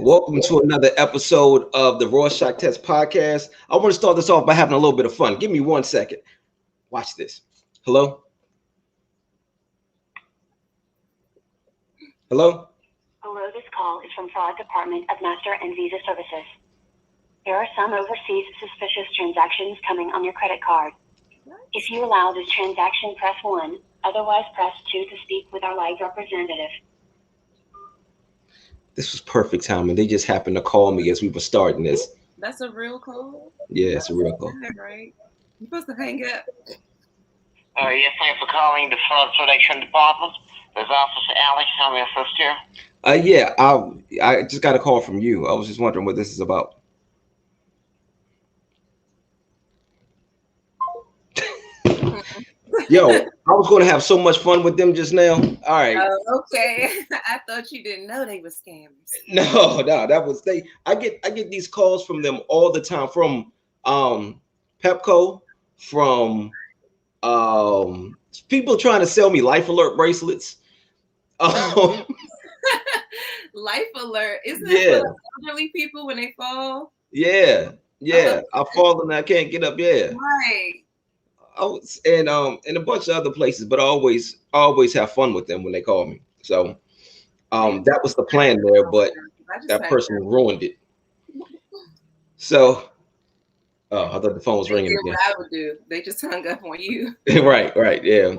Welcome to another episode of the Rorschach Test Podcast. I want to start this off by having a little bit of fun. Give me 1 second. Watch this. Hello? Hello? Hello, this call is from Fraud Department of Master and Visa Services. There are some overseas suspicious transactions coming on your credit card. If you allow this transaction, press 1. Otherwise, press 2 to speak with our live representative. This was perfect timing. They just happened to call me as we were starting this. That's a real call? Yeah, it's a real call. Right. You're supposed to hang up. Yes, thanks for calling the Fraud Protection Department. There's Officer Alex. How may I assist you? Yeah, I just got a call from you. I was just wondering what this is about. Yo, I was going to have so much fun with them just now. All right. Okay. I thought you didn't know they were scammers. No, that was they. I get these calls from them all the time from Pepco, from people trying to sell me Life Alert bracelets. Life Alert, isn't that for elderly people when they fall? Yeah. I fall and I can't get up. Yeah, right. And a bunch of other places, but I always have fun with them when they call me. So that was the plan there, but that person ruined it. So I thought the phone was ringing again. What I would do. They just hung up on you. Right, yeah.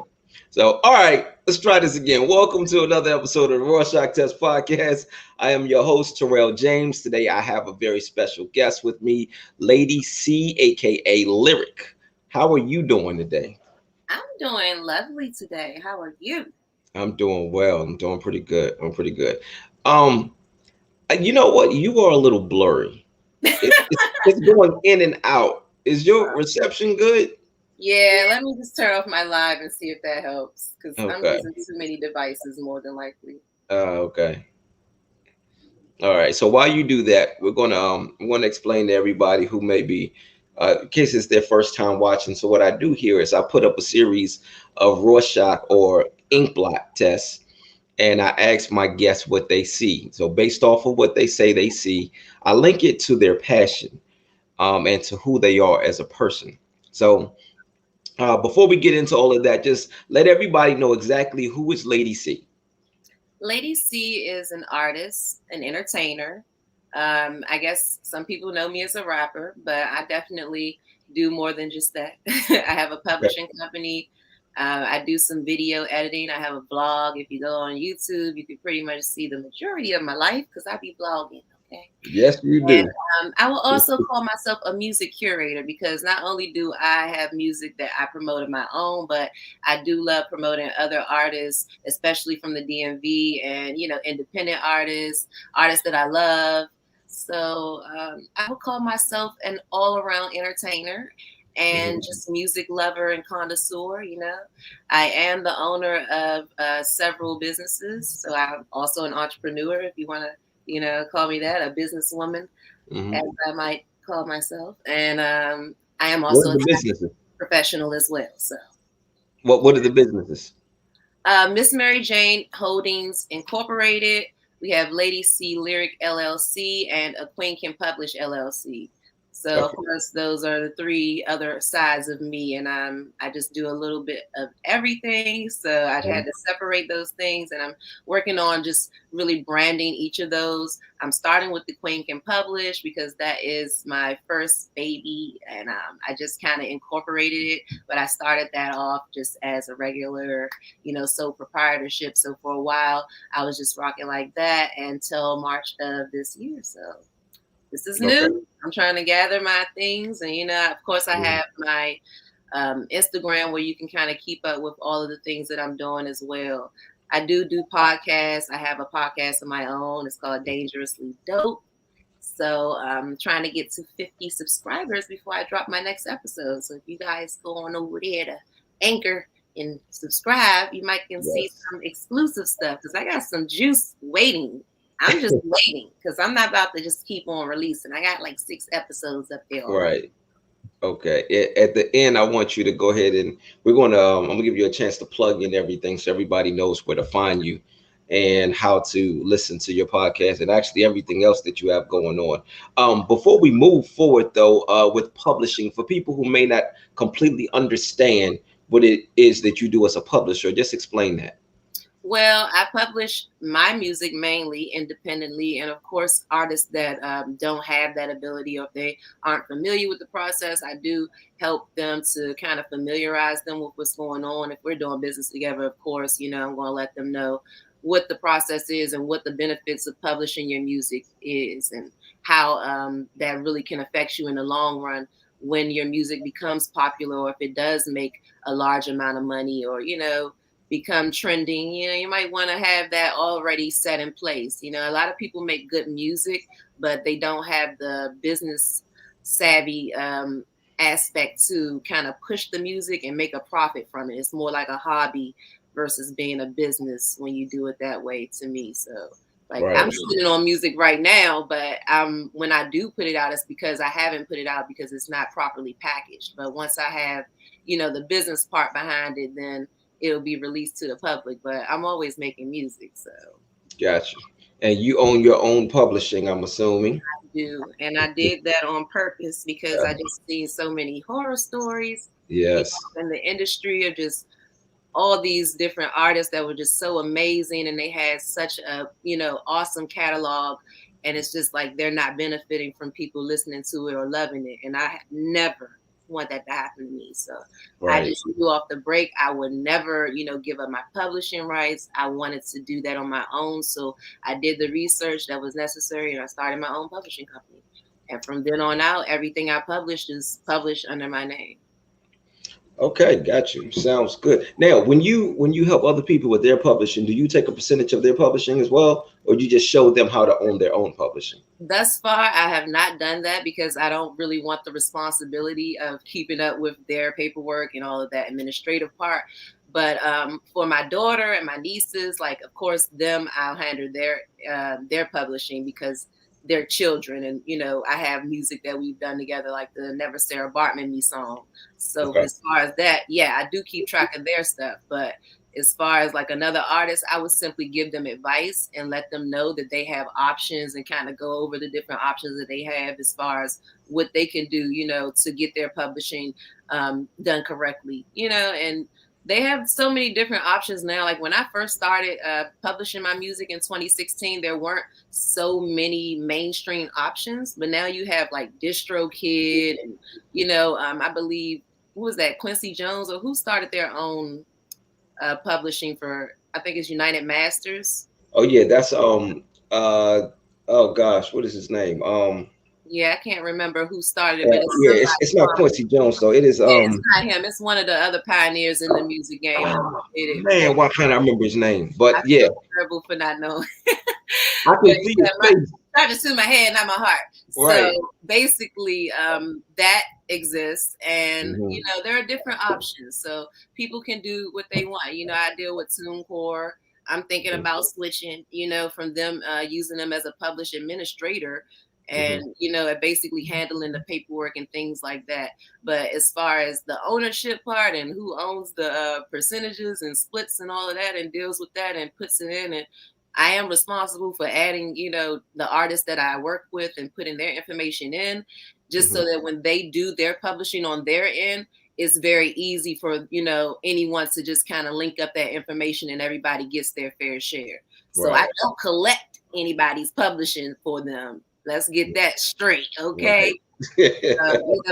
So, all right, let's try this again. Welcome to another episode of the Rorschach Test Podcast. I am your host, Tyrell James. Today, I have a very special guest with me, Lady Cee, aka Lyric. How are you doing today? I'm doing lovely today. How are you? I'm doing well. I'm doing pretty good. You know what? You are a little blurry. It's going in and out. Is your reception good? Yeah, let me just turn off my live and see if that helps. Because I'm using too many devices more than likely. Okay. All right. So while you do that, we're gonna explain to everybody who may be in case it's their first time watching. So what I do here is I put up a series of Rorschach or ink blot tests, and I ask my guests what they see. So based off of what they say they see, I link it to their passion and to who they are as a person. So before we get into all of that, just let everybody know exactly who is Lady Cee. Lady Cee is an artist, an entertainer. I guess some people know me as a rapper, but I definitely do more than just that. I have a publishing company. I do some video editing. I have a blog. If you go on YouTube, you can pretty much see the majority of my life because I be blogging. Okay. Yes, you do. And, I will also call myself a music curator because not only do I have music that I promote of my own, but I do love promoting other artists, especially from the DMV and, independent artists that I love. So I would call myself an all-around entertainer and just music lover and connoisseur. I am the owner of several businesses. So I'm also an entrepreneur, if you want to, call me that, a businesswoman, as I might call myself. And I am also a professional as well. So what are the businesses? Miss Mary Jane Holdings Incorporated. We have Lady Cee Lyric LLC and A Queen Can Publish LLC. So, of course, those are the three other sides of me. And I just do a little bit of everything. So I had to separate those things. And I'm working on just really branding each of those. I'm starting with The Queen Can Publish because that is my first baby. And I just kind of incorporated it. But I started that off just as a regular, sole proprietorship. So for a while, I was just rocking like that until March of this year. So this is new. I'm trying to gather my things. And, of course, I have my Instagram where you can kind of keep up with all of the things that I'm doing as well. I do podcasts. I have a podcast of my own. It's called Dangerously Dope. So I'm trying to get to 50 subscribers before I drop my next episode. So if you guys go on over there to Anchor and subscribe, you might can see some exclusive stuff because I got some juice waiting. I'm just waiting because I'm not about to just keep on releasing. I got like 6 episodes up there already. Right. Okay. At the end, I want you to go ahead and I'm gonna give you a chance to plug in everything so everybody knows where to find you. and how to listen to your podcast and actually everything else that you have going on. Before we move forward, though, with publishing, for people who may not completely understand what it is that you do as a publisher, just explain that. Well, I publish my music mainly independently, and of course, artists that don't have that ability or if they aren't familiar with the process, I do help them to kind of familiarize them with what's going on. If we're doing business together, of course, I'm going to let them know what the process is and what the benefits of publishing your music is, and how that really can affect you in the long run when your music becomes popular, or if it does make a large amount of money, or become trending. You might want to have that already set in place. A lot of people make good music, but they don't have the business savvy aspect to kind of push the music and make a profit from it. It's more like a hobby versus being a business when you do it that way, to me. So like, Right. I'm shooting on music right now, but when I do put it out, it's because I haven't put it out because it's not properly packaged. But once I have, the business part behind it, then it'll be released to the public. But I'm always making music, so Gotcha. And you own your own publishing, I'm assuming. I do. And I did that on purpose because I just seen so many horror stories, Yes. in the industry of just all these different artists that were just so amazing, and they had such a awesome catalog, and it's just like they're not benefiting from people listening to it or loving it, and I never want that to happen to me. So I Right. just knew off the break I would never give up my publishing rights. I wanted to do that on my own, so I did the research that was necessary, and I started my own publishing company, and from then on out, everything I published is published under my name. Okay, got you. Sounds good. Now, when you help other people with their publishing, do you take a percentage of their publishing as well, or do you just show them how to own their own publishing? Thus far, I have not done that because I don't really want the responsibility of keeping up with their paperwork and all of that administrative part. But for my daughter and my nieces, like, of course, them, I'll handle their publishing because they're children, and I have music that we've done together, like the "Never Sarah Bartman Me" song. So Okay. as far as that, yeah, I do keep track of their stuff, but as far as like another artist, I would simply give them advice and let them know that they have options, and kind of go over the different options that they have as far as what they can do, to get their publishing done correctly, and they have so many different options now. Like when I first started publishing my music in 2016, there weren't so many mainstream options, but now you have like DistroKid, and I believe, who was that, Quincy Jones, or who started their own publishing for, I think it's United Masters. Oh yeah, that's uh oh gosh, what is his name? Yeah, I can't remember who started it, but it's Yeah, somebody it's not Quincy Jones though. It is yeah, it's not him. It's one of the other pioneers in the music game that oh, did it for. man, why can't I remember his name? I But yeah, feel terrible for not knowing. I But can see yeah, his face. it's in my head, not my heart. So Right. basically, that exists, and Hmm. there are different options. So people can do what they want. I deal with TuneCore. I'm thinking about switching, from them using them as a published administrator, Hmm. and basically handling the paperwork and things like that. But as far as the ownership part and who owns the percentages and splits and all of that, and deals with that and puts it in, and I am responsible for adding, the artists that I work with and putting their information in, just Hmm. so that when they do their publishing on their end, it's very easy for, anyone to just kind of link up that information and everybody gets their fair share. So I Right. don't collect anybody's publishing for them. Let's get that straight, Right. okay?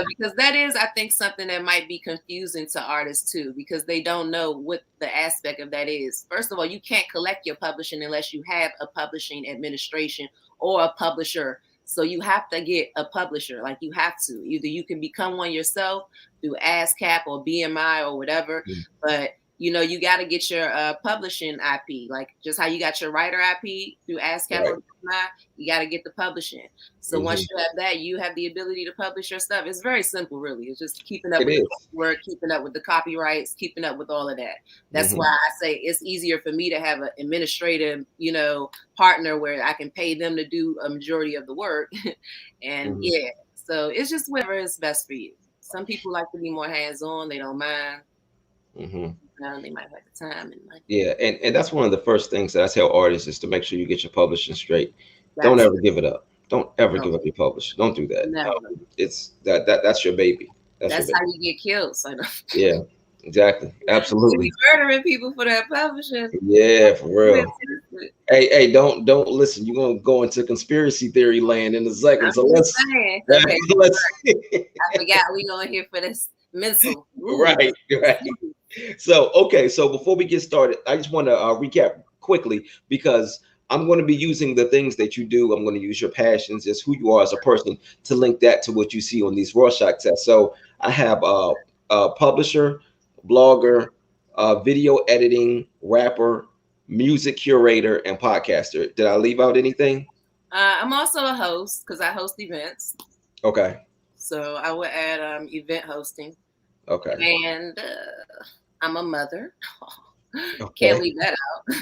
Because that is, I think, something that might be confusing to artists too, because they don't know what the aspect of that is. First of all, you can't collect your publishing unless you have a publishing administration or a publisher. So you have to get a publisher. Like, you have to. Either you can become one yourself through ASCAP or BMI or whatever, but you got to get your publishing IP, like just how you got your writer IP through ASCAP Right. or BMI, you got to get the publishing. So Hmm. once you have that, you have the ability to publish your stuff. It's very simple, really. It's just keeping up It with the is. work, keeping up with the copyrights, keeping up with all of that. That's why Hmm. I say it's easier for me to have an administrative, partner where I can pay them to do a majority of the work. And Hmm. yeah, so it's just whatever is best for you. Some people like to be more hands-on, they don't mind. Mm-hmm. They might like the time and money. Yeah, and that's one of the first things that I tell artists is to make sure you get your publishing straight. Don't That's ever give it up. Don't ever no, give up your publishing. Don't do that. never. It's that's your baby. That's your That's how baby. you get killed. So Yeah, exactly. you be Absolutely. murdering people for that publishing. Yeah, for I'm real. Hey, don't listen. You're gonna go into conspiracy theory land in a second. So just let's saying. Okay, let's I forgot we on here for this mental. Ooh. right, right. So, okay, so before we get started, I just want to recap quickly because I'm going to be using the things that you do. I'm going to use your passions, just who you are as a person, to link that to what you see on these Rorschach tests. So, I have a publisher, blogger, video editing, rapper, music curator, and podcaster. Did I leave out anything? I'm also a host because I host events. Okay. So I would add event hosting. Okay. And I'm a mother. Okay. Can't leave that out.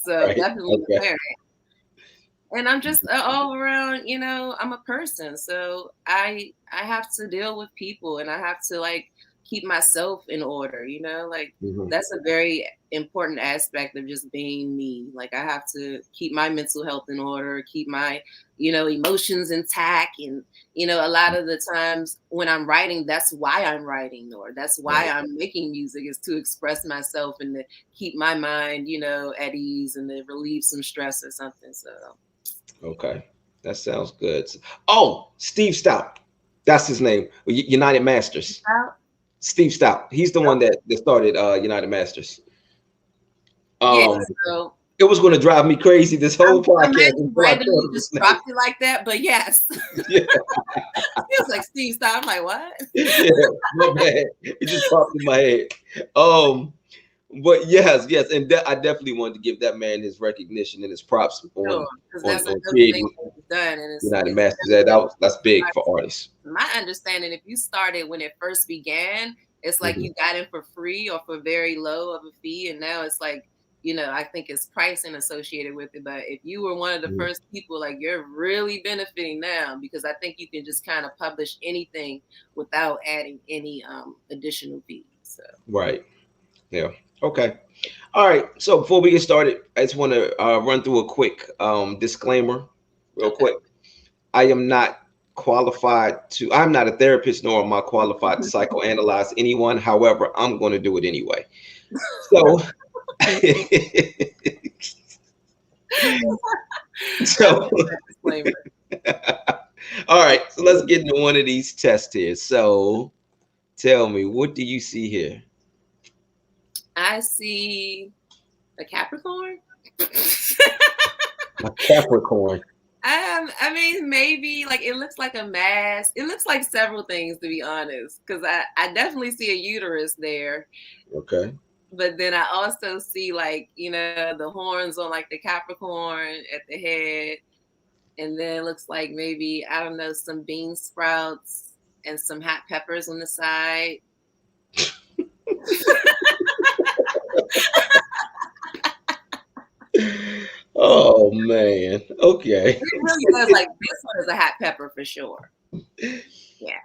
So Right. definitely a Okay. parent. And I'm just all around, I'm a person. So I have to deal with people and I have to like keep myself in order, like Mhm. that's a very important aspect of just being me. Like I have to keep my mental health in order, keep my, emotions intact. And, a lot of the times when I'm writing, that's why I'm writing or that's why Right. I'm making music is to express myself and to keep my mind, at ease and to relieve some stress or something. So Okay, that sounds good. Oh, Steve Stout, that's his name. United Masters. Steve Stout. He's the one that started United Masters. yeah, Um, so it was going to drive me crazy this whole I'm podcast imagine until I thought randomly of his just name. dropped it like that, but yes. Yeah, It was like Steve Stout. I'm like, what? yeah, my bad. It just popped in my head. Um, but yes, and I definitely wanted to give that man his recognition and his props Sure, on because on that's a on dope thing creating that he's done, and United it's Masters. That's big for artists. my understanding. If you started when it first began, it's like Mhm. you got it for free or for very low of a fee, and now it's like I think it's pricing associated with it. But if you were one of the Mhm. first people, like you're really benefiting now because I think you can just kind of publish anything without adding any additional fees. So. Right. Yeah. Okay. All right. So before we get started, I just want to run through a quick disclaimer, real Okay. quick. I am not qualified to. I'm not a therapist, nor am I qualified to psychoanalyze anyone. However, I'm going to do it anyway. So, so, Disclaimer. all right. So let's get into one of these tests here. So, tell me, what do you see here? I see a Capricorn. A Capricorn. I mean, maybe like it looks like a mask. It looks like several things, to be honest, because I definitely see a uterus there. Okay. But then I also see like, the horns on like the Capricorn at the head. And then it looks like maybe, I don't know, some bean sprouts and some hot peppers on the side. Oh man. Okay. It really does. Like this one is a hot pepper for sure. Yeah.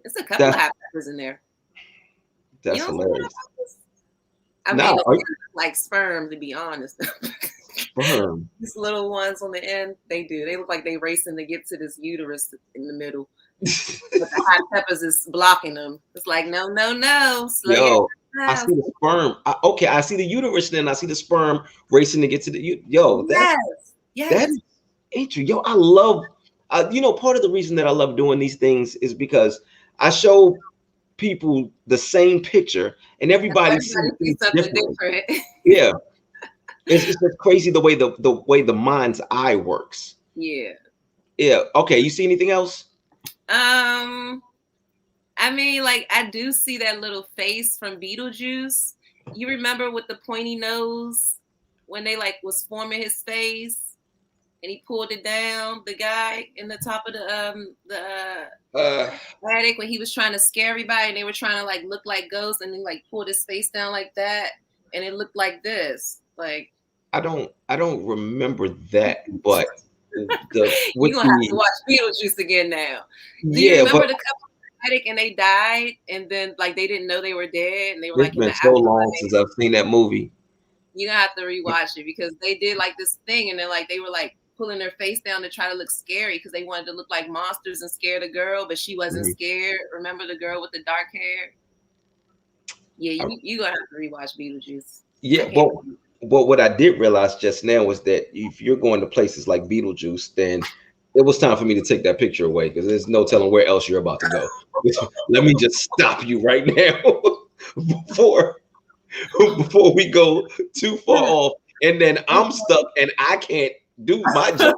It's a couple of That's hot peppers in there. You that's don't see hot hilarious. peppers? I Now, mean, are you like sperm, to be honest. sperm? These little ones on the end, they do. They look like they racing to get to this uterus in the middle. But the hot peppers is blocking them. It's like, no, no, no. Slow your Yo, I down. see the sperm. Okay, I see the uterus, then I see the sperm racing to get to the yo. Yes. That Yes. is interesting. Yo, I love. Part of the reason that I love doing these things is because I show people the same picture, and everybody sees Everybody sees things something differently. different. Yeah, it's just crazy the way the way the mind's eye works. Yeah. Yeah. Okay. You see anything else? I mean, like I do see that little face from Beetlejuice. You remember with the pointy nose when they like was forming his face and he pulled it down, the guy in the top of the Uh, attic when he was trying to scare everybody and they were trying to like look like ghosts and he like pulled his face down like that and it looked like this. Like I don't remember that, but the you're with gonna have to the watch Beetlejuice again now. Do you yeah, remember but the couple? dramatic and they died, and then like they didn't know they were dead, and they were It's like in the been so long afterlife. since I've seen that movie. You have to rewatch it because they did like this thing, and then like they were like pulling their face down to try to look scary because they wanted to look like monsters and scare the girl, but she wasn't Mhm. scared. Remember the girl with the dark hair? Yeah, I- you gonna have to rewatch Beetlejuice. I Yeah, can't. but what I did realize just now was that if you're going to places like Beetlejuice, then it was time for me to take that picture away because there's no telling where else you're about to go. Let me just stop you right now before before we go too far off, and then I'm stuck and I can't do my job.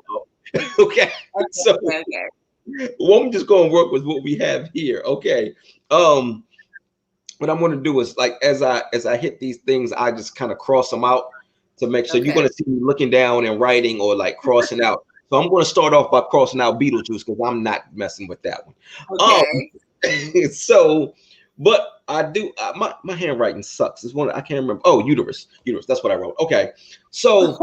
Okay, so Okay, okay. well, I'm just going to work with what we have here. Okay, um, what I'm going to do is like as I hit these things, I just kind of cross them out to make sure you're Okay. going to see me looking down and writing or like crossing out. So I'm going to start off by crossing out Beetlejuice because I'm not messing with that one. Okay. So, but I do my handwriting sucks. It's one I can't remember. Oh, uterus. That's what I wrote. Okay, so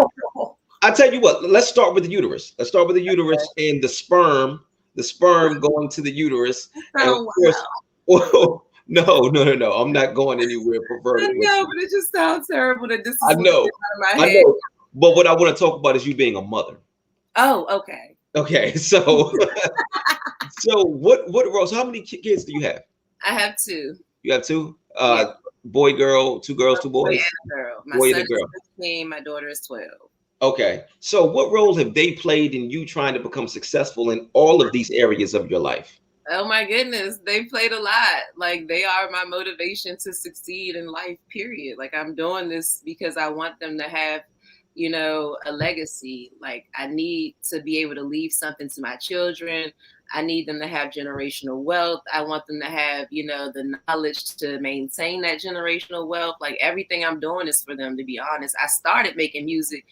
I tell you what. Let's start with the uterus. Let's start with the uterus and the sperm. The sperm going to the uterus, and of Oh course, wow. well, no. I'm not going anywhere I perverted with know, you. but it just sounds terrible that this I is what came know, out of my I head. know. But what I want to talk about is you being a mother. Oh, okay. Okay, so so what Rose? How many kids do you have? I have two. You have two. Yeah, Boy, girl, two girls, a two boy and boys. a girl. My Boy and son a is girl. 15, my daughter is 12. Okay. So what role have they played in you trying to become successful in all of these areas of your life? Oh my goodness, they played a lot. Like they are my motivation to succeed in life, period. Like I'm doing this because I want them to have, a legacy. Like I need to be able to leave something to my children. I need them to have generational wealth. I want them to have, the knowledge to maintain that generational wealth. Like everything I'm doing is for them, to be honest. I started making music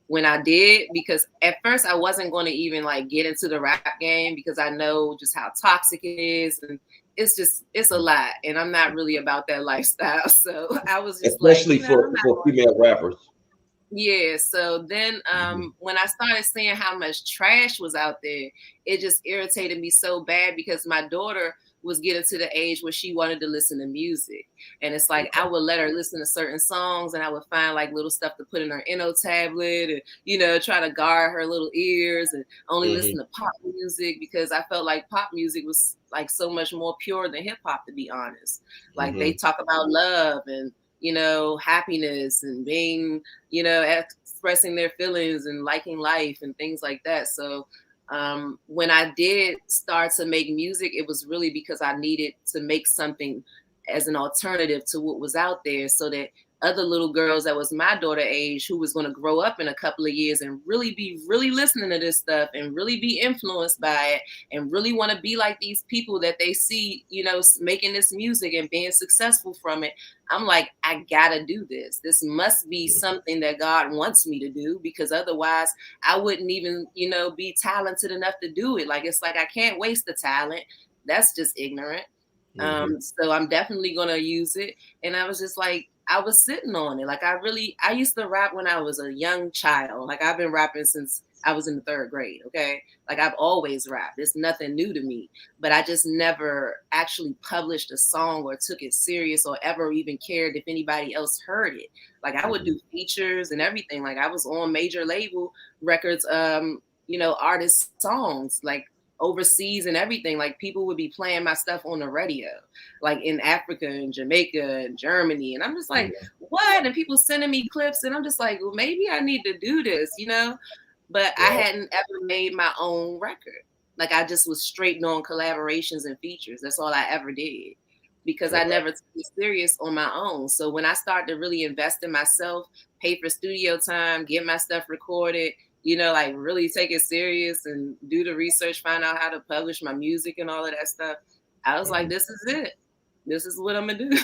when I did because at first I wasn't going to even like get into the rap game because I know just how toxic it is, and it's a lot, and I'm not really about that lifestyle. So I was just like, Especially I'm not for going. female rappers. Yeah. So then Mhm. when I started seeing how much trash was out there, it just irritated me so bad because my daughter was getting to the age where she wanted to listen to music. And it's like I would let her listen to certain songs and I would find like little stuff to put in her Inno tablet and, try to guard her little ears and only listen Mhm. to pop music because I felt like pop music was like so much more pure than hip hop, to be honest. Like they Mhm. talk about love and, happiness and being expressing their feelings and liking life and things like that. So when I did start to make music, it was really because I needed to make something as an alternative to what was out there so that other little girls that was my daughter age who was going to grow up in a couple of years and really be really listening to this stuff and really be influenced by it and really want to be like these people that they see, making this music and being successful from it. I'm like, I gotta do this. This must be something that God wants me to do because otherwise I wouldn't even, be talented enough to do it. Like, it's like I can't waste the talent. That's just ignorant. Mhm. So I'm definitely gonna use it. And I was just like, I was sitting on it. Like I used to rap when I was a young child. Like I've been rapping since I was in the third grade. Okay. Like I've always rapped. It's nothing new to me, but I just never actually published a song or took it serious or ever even cared if anybody else heard it. Like I would Mhm. do features and everything. Like I was on major label records, artist songs, like overseas and everything. Like people would be playing my stuff on the radio, like in Africa and Jamaica and Germany. And I'm just like, Mhm. what? And people sending me clips. And I'm just like, well, maybe I need to do this. But I Right. hadn't ever made my own record. Like I just was straight on collaborations and features. That's all I ever did because I Right. never took it serious on my own. So when I started to really invest in myself, pay for studio time, get my stuff recorded, like really take it serious and do the research, find out how to publish my music and all of that stuff, I was like, Mhm. this is it. This is what I'm gonna do.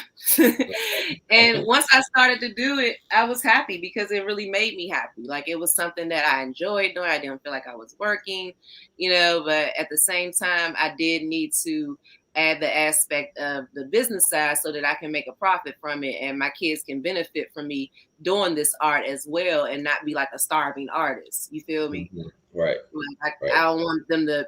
And once I started to do it, I was happy because it really made me happy. Like it was something that I enjoyed doing. I didn't feel like I was working, but at the same time, I did need to add the aspect of the business side so that I can make a profit from it and my kids can benefit from me doing this art as well and not be like a starving artist. You feel me? Mhm. Right. Like Right. I don't want them to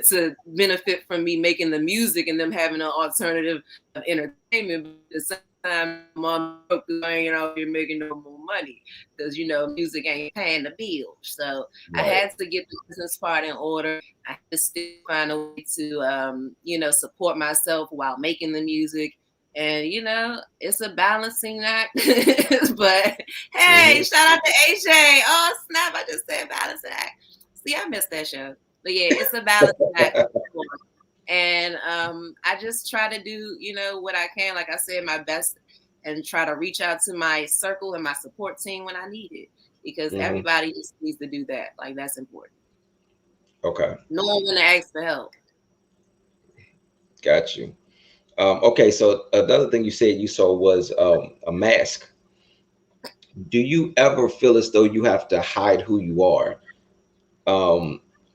to benefit from me making the music and them having an alternative of entertainment. But at the same time, mom ain't out here making no more money because music ain't paying the bills. So I Right. had to get the business part in order. I had to still find a way to support myself while making the music. And it's a balancing act. But hey, shout out to AJ. Oh snap! I just said balancing act. See, I missed that show. But yeah, it's a balancing act. And I just try to do, what I can, like I said, my best, and try to reach out to my circle and my support team when I need it. Because everybody just needs to do that. Like that's important. Okay. Knowing when to ask for help. Got you. Okay, so another thing you said you saw was a mask. Do you ever feel as though you have to hide who you are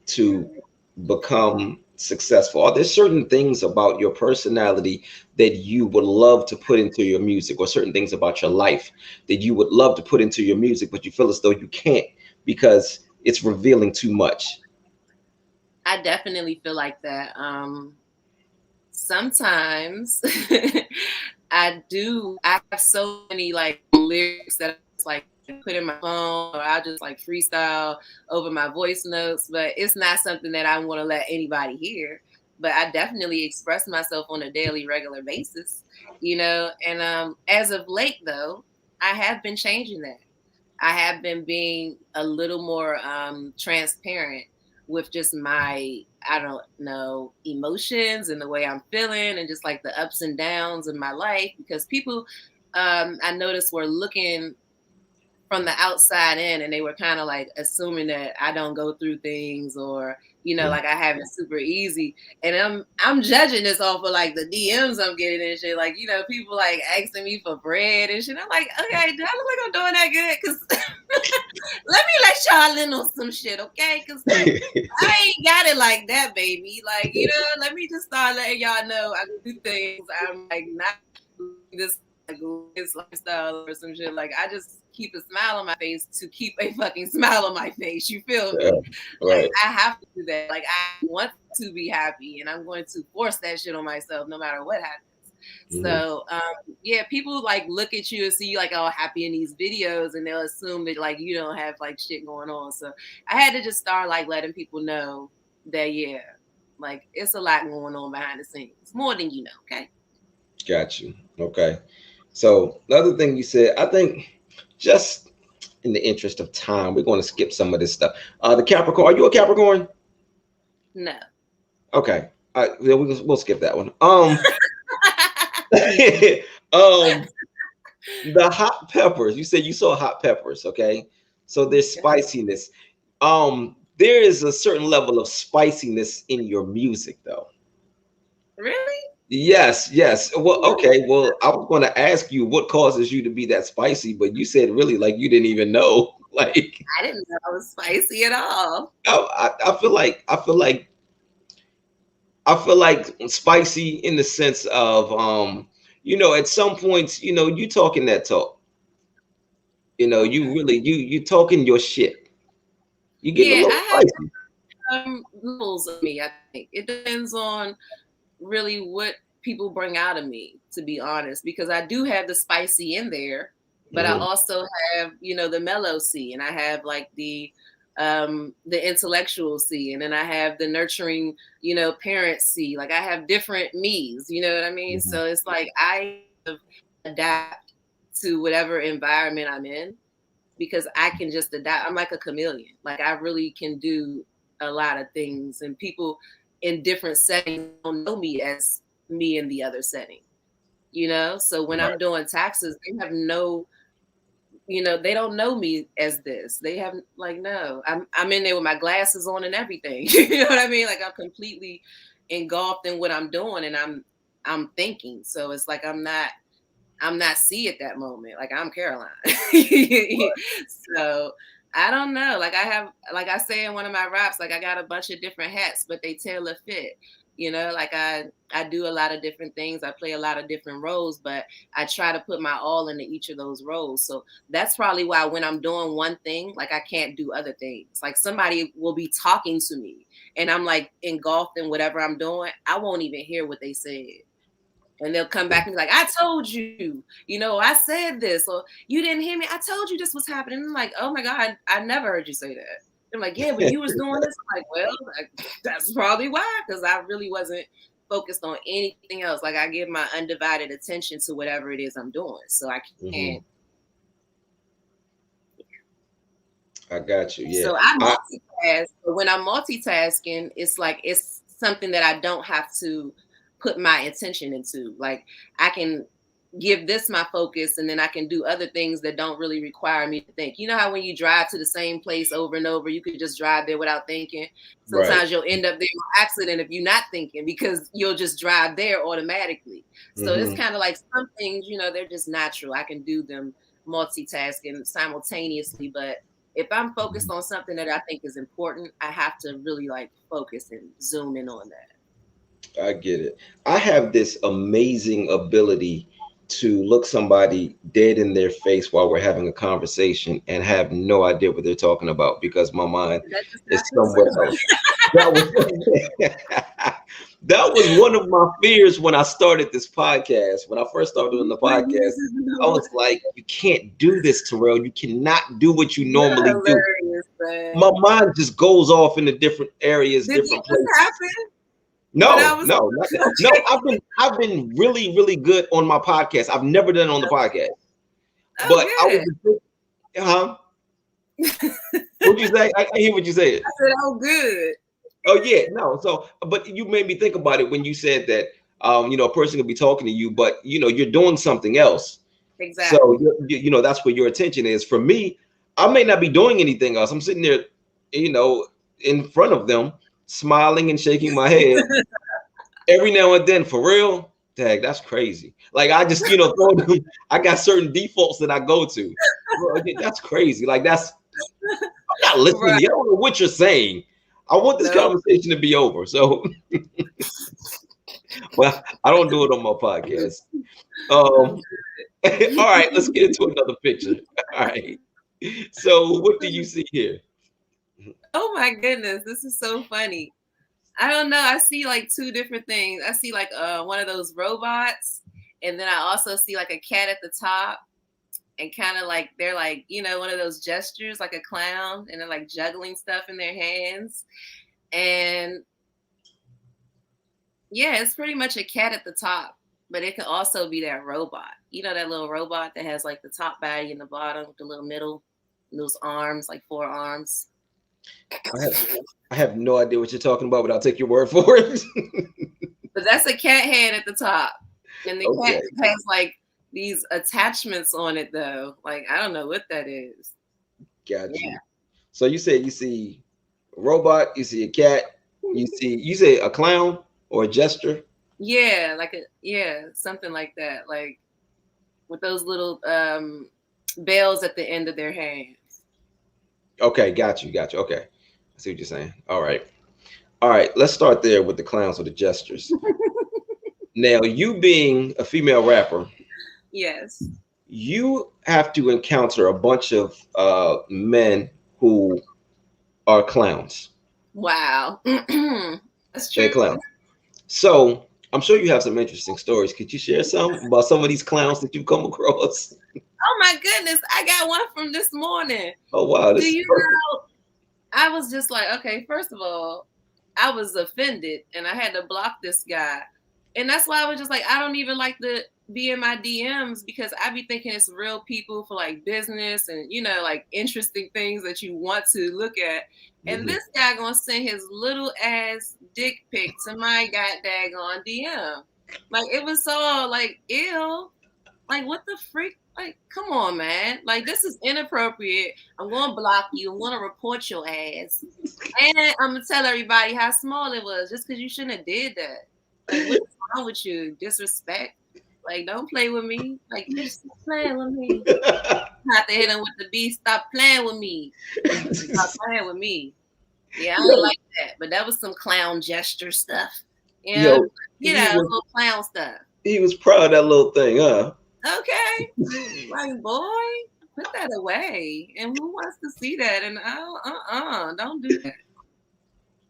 to become successful? Are there certain things about your personality that you would love to put into your music, or certain things about your life that you would love to put into your music, but you feel as though you can't because it's revealing too much? I definitely feel like that. Sometimes I do. I have so many like lyrics that I just like put in my phone, or I just like freestyle over my voice notes. But it's not something that I want to let anybody hear. But I definitely express myself on a daily, regular basis, And as of late, though, I have been changing that. I have been being a little more transparent with just my, I don't know, emotions and the way I'm feeling and just like the ups and downs in my life, because people, I noticed, were looking from the outside in, and they were kind of like assuming that I don't go through things, or like I have it super easy. And I'm judging this off of like the DMs I'm getting and shit, like people like asking me for bread and shit. I'm like, okay, do I look like I'm doing that good? Because let me let y'all in on some shit, okay? Because I ain't got it like that, baby. Like, let me just start letting y'all know I can do things. I'm like not this like this lifestyle or some shit. Like I just keep a smile on my face to keep a fucking smile on my face. You feel me? Yeah, Like right. I have to do that. Like I want to be happy, and I'm going to force that shit on myself no matter what happens. So yeah, people like look at you and see you like all happy in these videos, and they'll assume that like you don't have like shit going on. So I had to just start like letting people know that yeah, like it's a lot going on behind the scenes, more than you know. Okay. Got you. Okay. So the other thing you said, I think, just in the interest of time, we're going to skip some of this stuff. The Capricorn. Are you a Capricorn? No. Okay. Yeah, we'll skip that one. Um, the hot peppers. You said you saw hot peppers. Okay. So there's spiciness. There is a certain level of spiciness in your music, though. Really? Yes, yes. Well, okay. Well, I was going to ask you what causes you to be that spicy, but you said really like you didn't even know. Like, I didn't know it was spicy at all. I feel like spicy in the sense of at some points, you talking that talk. You really you talking your shit. You getting a Yeah, little I spicy. have levels of me. I think it depends on really what people bring out of me, to be honest, because I do have the spicy in there, but I Hmm. also have, the mellow C, and I have like the intellectual C, and then I have the nurturing, parent C. Like I have different me's, you know what I mean? Hmm. So it's like I adapt to whatever environment I'm in, because I can just adapt. I'm like a chameleon. Like I really can do a lot of things, and people in different settings don't know me as me in the other setting. So when Right. I'm doing taxes, they have no, they don't know me as this. They have like no. I'm in there with my glasses on and everything. You know what I mean? Like I'm completely engulfed in what I'm doing, and I'm thinking. So it's like I'm not C at that moment. Like I'm Caroline. So I don't know. Like I have, like I say in one of my raps, like I got a bunch of different hats, but they tailor fit. You know, like I do a lot of different things. I play a lot of different roles, but I try to put my all into each of those roles. So that's probably why when I'm doing one thing, like I can't do other things. Like somebody will be talking to me and I'm like engulfed in whatever I'm doing. I won't even hear what they said. And they'll come back and be like, I told you, you know, I said this, or you didn't hear me. I told you this was happening. I'm like, oh my God, I never heard you say that. I'm like, yeah, but you was doing this. I'm like, well, that's probably why, because I really wasn't focused on anything else. Like I give my undivided attention to whatever it is I'm doing. So I can't. I got you. Yeah. So I multitask, but when I'm multitasking, it's like it's something that I don't have to put my attention into. Like I can give this my focus and then I can do other things that don't really require me to think. You know how when you drive to the same place over and over, you could just drive there without thinking. Sometimes you'll end up there on accident if you're not thinking, because you'll just drive there automatically. So it's kind of like some things, you know, they're just natural. I can do them multitasking simultaneously, but if I'm focused on something that I think is important, I have to really like focus and zoom in on that. I get it. I have this amazing ability to look somebody dead in their face while we're having a conversation and have no idea what they're talking about because my mind is somewhere else. That was one of my fears when I started this podcast. When I first started doing the podcast, I was like, you can't do this, Tyrell. You cannot do what you normally do. My mind just goes off into different areas, different places. No. I've been really, really good on my podcast. I've never done it on the podcast. But I was what'd you say? I hear what you said. I said, oh, good. Oh yeah, no. So, but you made me think about it when you said that. You know, a person could be talking to you, but you know, you're doing something else. Exactly. So you know, that's where your attention is. For me, I may not be doing anything else. I'm sitting there, you know, in front of them, smiling and shaking my head every now and then. For real, dang, that's crazy. Like I just, you know, I got certain defaults that I go to. Bro, that's crazy. Like I'm not listening to you. I don't know what you're saying. I want this conversation to be over. So, well, I don't do it on my podcast. All right, let's get into another picture. All right. So, what do you see here? Oh my goodness, this is so funny. I don't know. I see like two different things. I see like one of those robots, and then I also see like a cat at the top, and kind of like they're like, you know, one of those gestures like a clown, and they're like juggling stuff in their hands. And yeah, it's pretty much a cat at the top, but it could also be that robot. You know, that little robot that has like the top body and the bottom, the little middle, those arms, like 4 arms. I have no idea what you're talking about, but I'll take your word for it. But that's a cat head at the top. And the cat has like these attachments on it though. Like I don't know what that is. Gotcha. Yeah. So you said you see a robot, you see a cat, you say a clown or a gesture? Yeah, something like that. Like with those little bells at the end of their hands. Okay, got you. Okay, I see what you're saying. All right, let's start there with the clowns or the gestures. Now, you being a female rapper, yes, you have to encounter a bunch of men who are clowns. Wow. That's true. They're clowns. So I'm sure you have some interesting stories. Could you share some about some of these clowns that you've come across? Oh my goodness, I got one from this morning. Oh wow. Do you know, I was just like, okay, first of all, I was offended and I had to block this guy. And that's why I was just like, I don't even like to be in my DMs, because I be thinking it's real people for like business and, you know, like interesting things that you want to look at. And this guy gonna send his little ass dick pic to my goddamn DM. Like it was so like ew. Like what the freak? Like, come on, man. Like this is inappropriate. I'm gonna block you. I'm gonna report your ass. And I'm gonna tell everybody how small it was, just because you shouldn't have did that. Like, what's wrong with you? Disrespect. Like, don't play with me. Like, you're stop playing with me. Have to hit him with the beat. Stop playing with me. Stop playing with me. Yeah, I don't like that. But that was some clown gesture stuff. Yeah, Yo, little clown stuff. he was proud of that little thing, huh? Okay, like boy, put that away. And who wants to see that? And don't do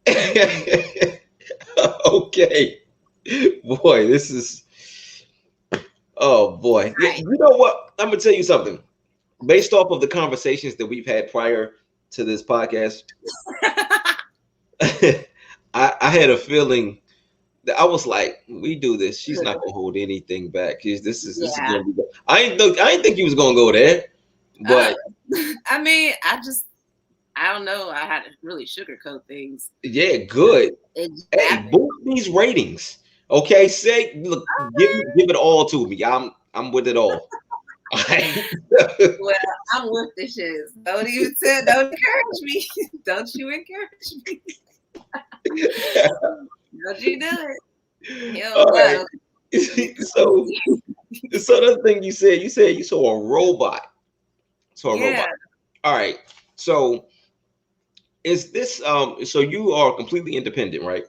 that. Okay, boy, this is. Oh boy, yeah. Right. You know what? I'm gonna tell you something. Based off of the conversations that we've had prior to this podcast, I had a feeling that I was like, we do this, she's not gonna hold anything back. This is gonna be good. I didn't think he was gonna go there, but I mean, I don't know. I had to really sugarcoat things. yeah, good. Hey, boost these ratings. Okay, look, give it all to me. I'm with it all. Well, I'm with the shits. Don't encourage me. Don't you encourage me. Don't you do it. Hell All no. right. So the thing you said you saw a robot. Robot. All right. So is this so you are completely independent, right?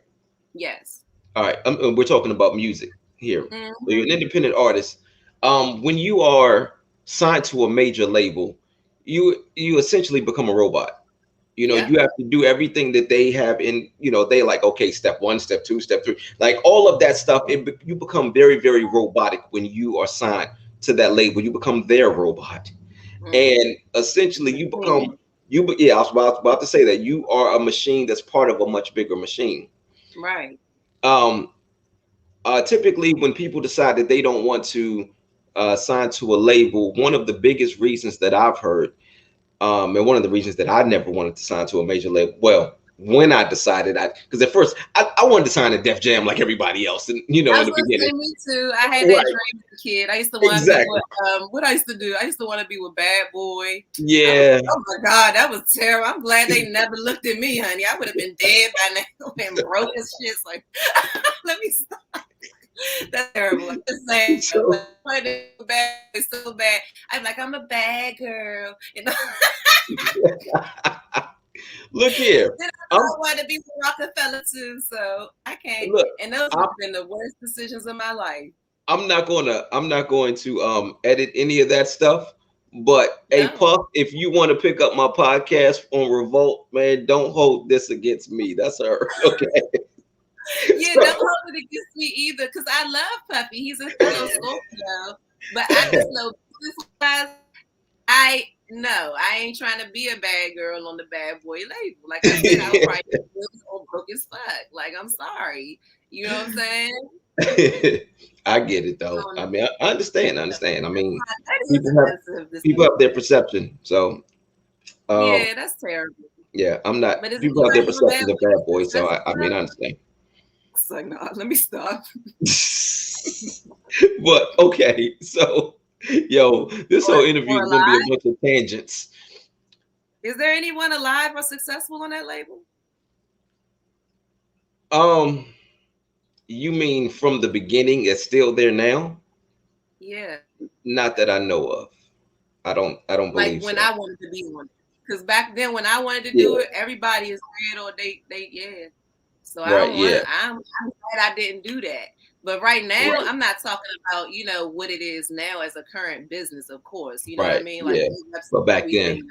Yes. All right. We're talking about music here. Mm-hmm. So you're an independent artist. When you are signed to a major label, you essentially become a robot. You know, you have to do everything that they have in, they like, okay, step 1, step 2, step 3, like all of that stuff. You become very, very robotic when you are signed to that label. You become their robot. And essentially you become, I was about to say that you are a machine that's part of a much bigger machine. Right. Typically when people decide that they don't want to sign to a label, one of the biggest reasons that I've heard, and one of the reasons that I never wanted to sign to a major label, well, when I decided, because at first I wanted to sign to Def Jam like everybody else, and in the beginning. Me too. I had that dream as a kid. I used to want to be what I used to do. I used to want to be with Bad Boy. Yeah. Oh my God, that was terrible. I'm glad they never looked at me, honey. I would have been dead by now and broke as shit. Like, let me stop. That's terrible. I'm just saying, bad, it's so bad. I'm like, I'm a bad girl. Look here. I want to be with Rockefeller too, so I can't. Look, and those have been the worst decisions of my life. I'm not going to edit any of that stuff. But hey, Puff, if you want to pick up my podcast on Revolt, man, don't hold this against me. That's her. Okay. Yeah, don't hold it against me either, because I love Puffy. He's a fellow Scorpio. But I just know I ain't trying to be a bad girl on the Bad Boy label. Like I said, I was probably broke as fuck. Like, I'm sorry. You know what I'm saying? I get it though. I mean, I understand. I mean, people have their perception. So yeah, that's terrible. Yeah, I'm not. People have their perceptions of Bad Boy, so I mean, I understand. It's like, no, let me stop. But okay, so yo, this whole interview is gonna be a bunch of tangents. Is there anyone alive or successful on that label? You mean from the beginning? It's still there now? Yeah. Not that I know of. I don't believe. Like when I wanted to be one, because back then when I wanted to do it, everybody is red or they yeah. So I don't want. I'm glad I didn't do that. But right now, I'm not talking about what it is now as a current business, of course. You know what I mean? Like, but back then,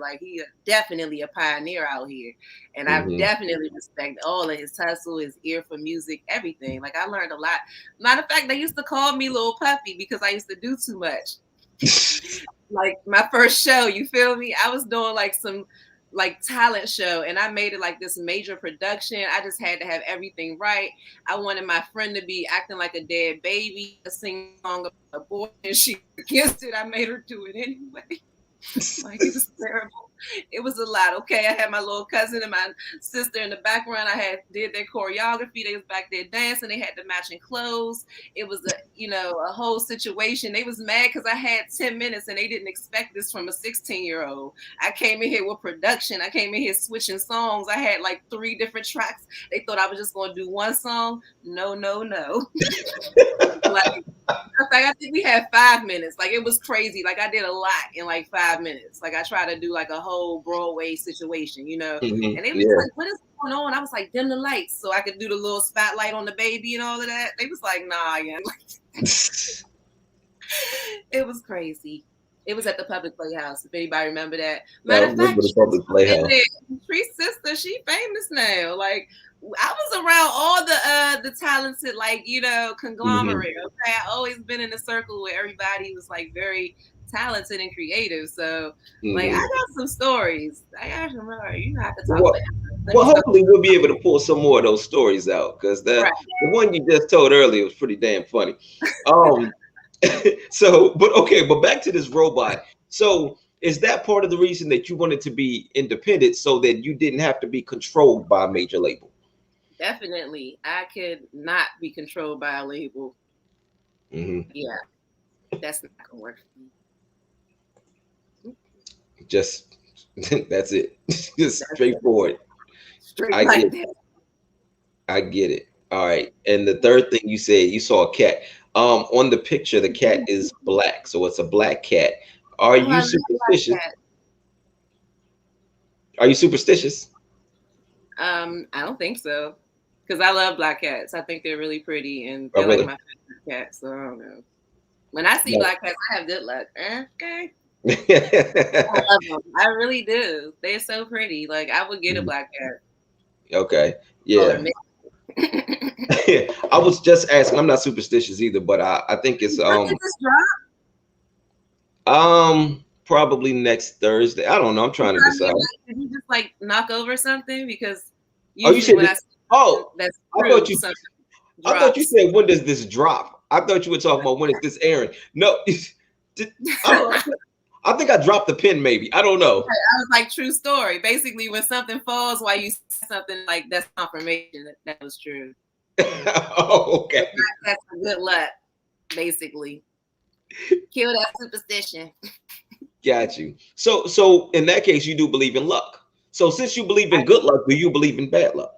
like he definitely a pioneer out here, and I definitely respect all of his hustle, his ear for music, everything. Like I learned a lot. Matter of fact, they used to call me Little Puppy because I used to do too much. Like my first show, you feel me? I was doing like some talent show, and I made it like this major production. I just had to have everything right. I wanted my friend to be acting like a dead baby, sing a song about a boy, and she against it. I made her do it anyway. Like it was terrible. It was a lot. Okay, I had my little cousin and my sister in the background. I did their choreography. They was back there dancing. They had the matching clothes. It was a whole situation. They was mad because I had 10 minutes and they didn't expect this from a 16-year-old. I came in here with production. I came in here switching songs. I had like 3 different tracks. They thought I was just going to do one song. No. Like I think we had 5 minutes. Like it was crazy. Like I did a lot in like 5 5 minutes. Like I try to do like a whole Broadway situation, you know. Mhm. And they was Yeah. like, "What is going on?" I was like, "Dim the lights so I could do the little spotlight on the baby and all of that." They was like, "Nah, yeah." It was crazy. It was at the public playhouse. If anybody remember that. I Matter of remember fact, the public in playhouse. there, Tree's sister, she famous now. Like I was around all the talented, like, you know, conglomerate. Okay, I always been in a circle where everybody was like very talented and creative. So like I got some stories. I got some more. You know, I could talk Well, about. Let well, me stop. hopefully we'll be able to pull some more of those stories out because Right. the one you just told earlier was pretty damn funny. So, but back to this robot. So, is that part of the reason that you wanted to be independent so that you didn't have to be controlled by a major label? Definitely. I could not be controlled by a label. Yeah. That's not gonna work for me. Just that's it. Just straightforward. Straight I like get that. I get it. All right. And the third thing you said, you saw a cat. On the picture, the cat is black, so it's a black cat. Are Oh, I you love black superstitious? cat. Are you superstitious? I don't think so. Because I love black cats. I think they're really pretty and Oh, they're like really? my favorite cat. So I don't know. When I see No. black cats, I have good luck. Okay. I love them. I really do. They're so pretty. Like I would get a black cat. Okay. Call her Yeah. Miss. I was just asking. I'm not superstitious either, but I think it's Something just dropped. probably next Thursday. I don't know. I'm trying to decide. Did you just like knock over something? Because Oh, you usually said when I this? see something Oh, that's I thought true, you. something I thought you drops. said when does this drop? I thought you were talking about when is this airing. No, I don't. I think I dropped the pin. Maybe I don't know. I was like, true story. Basically, when something falls while you say something, like that's confirmation that was true. Oh, okay. That's good luck, basically. Kill that superstition. Got you. So in that case, you do believe in luck. So since you believe in good luck, do you believe in bad luck?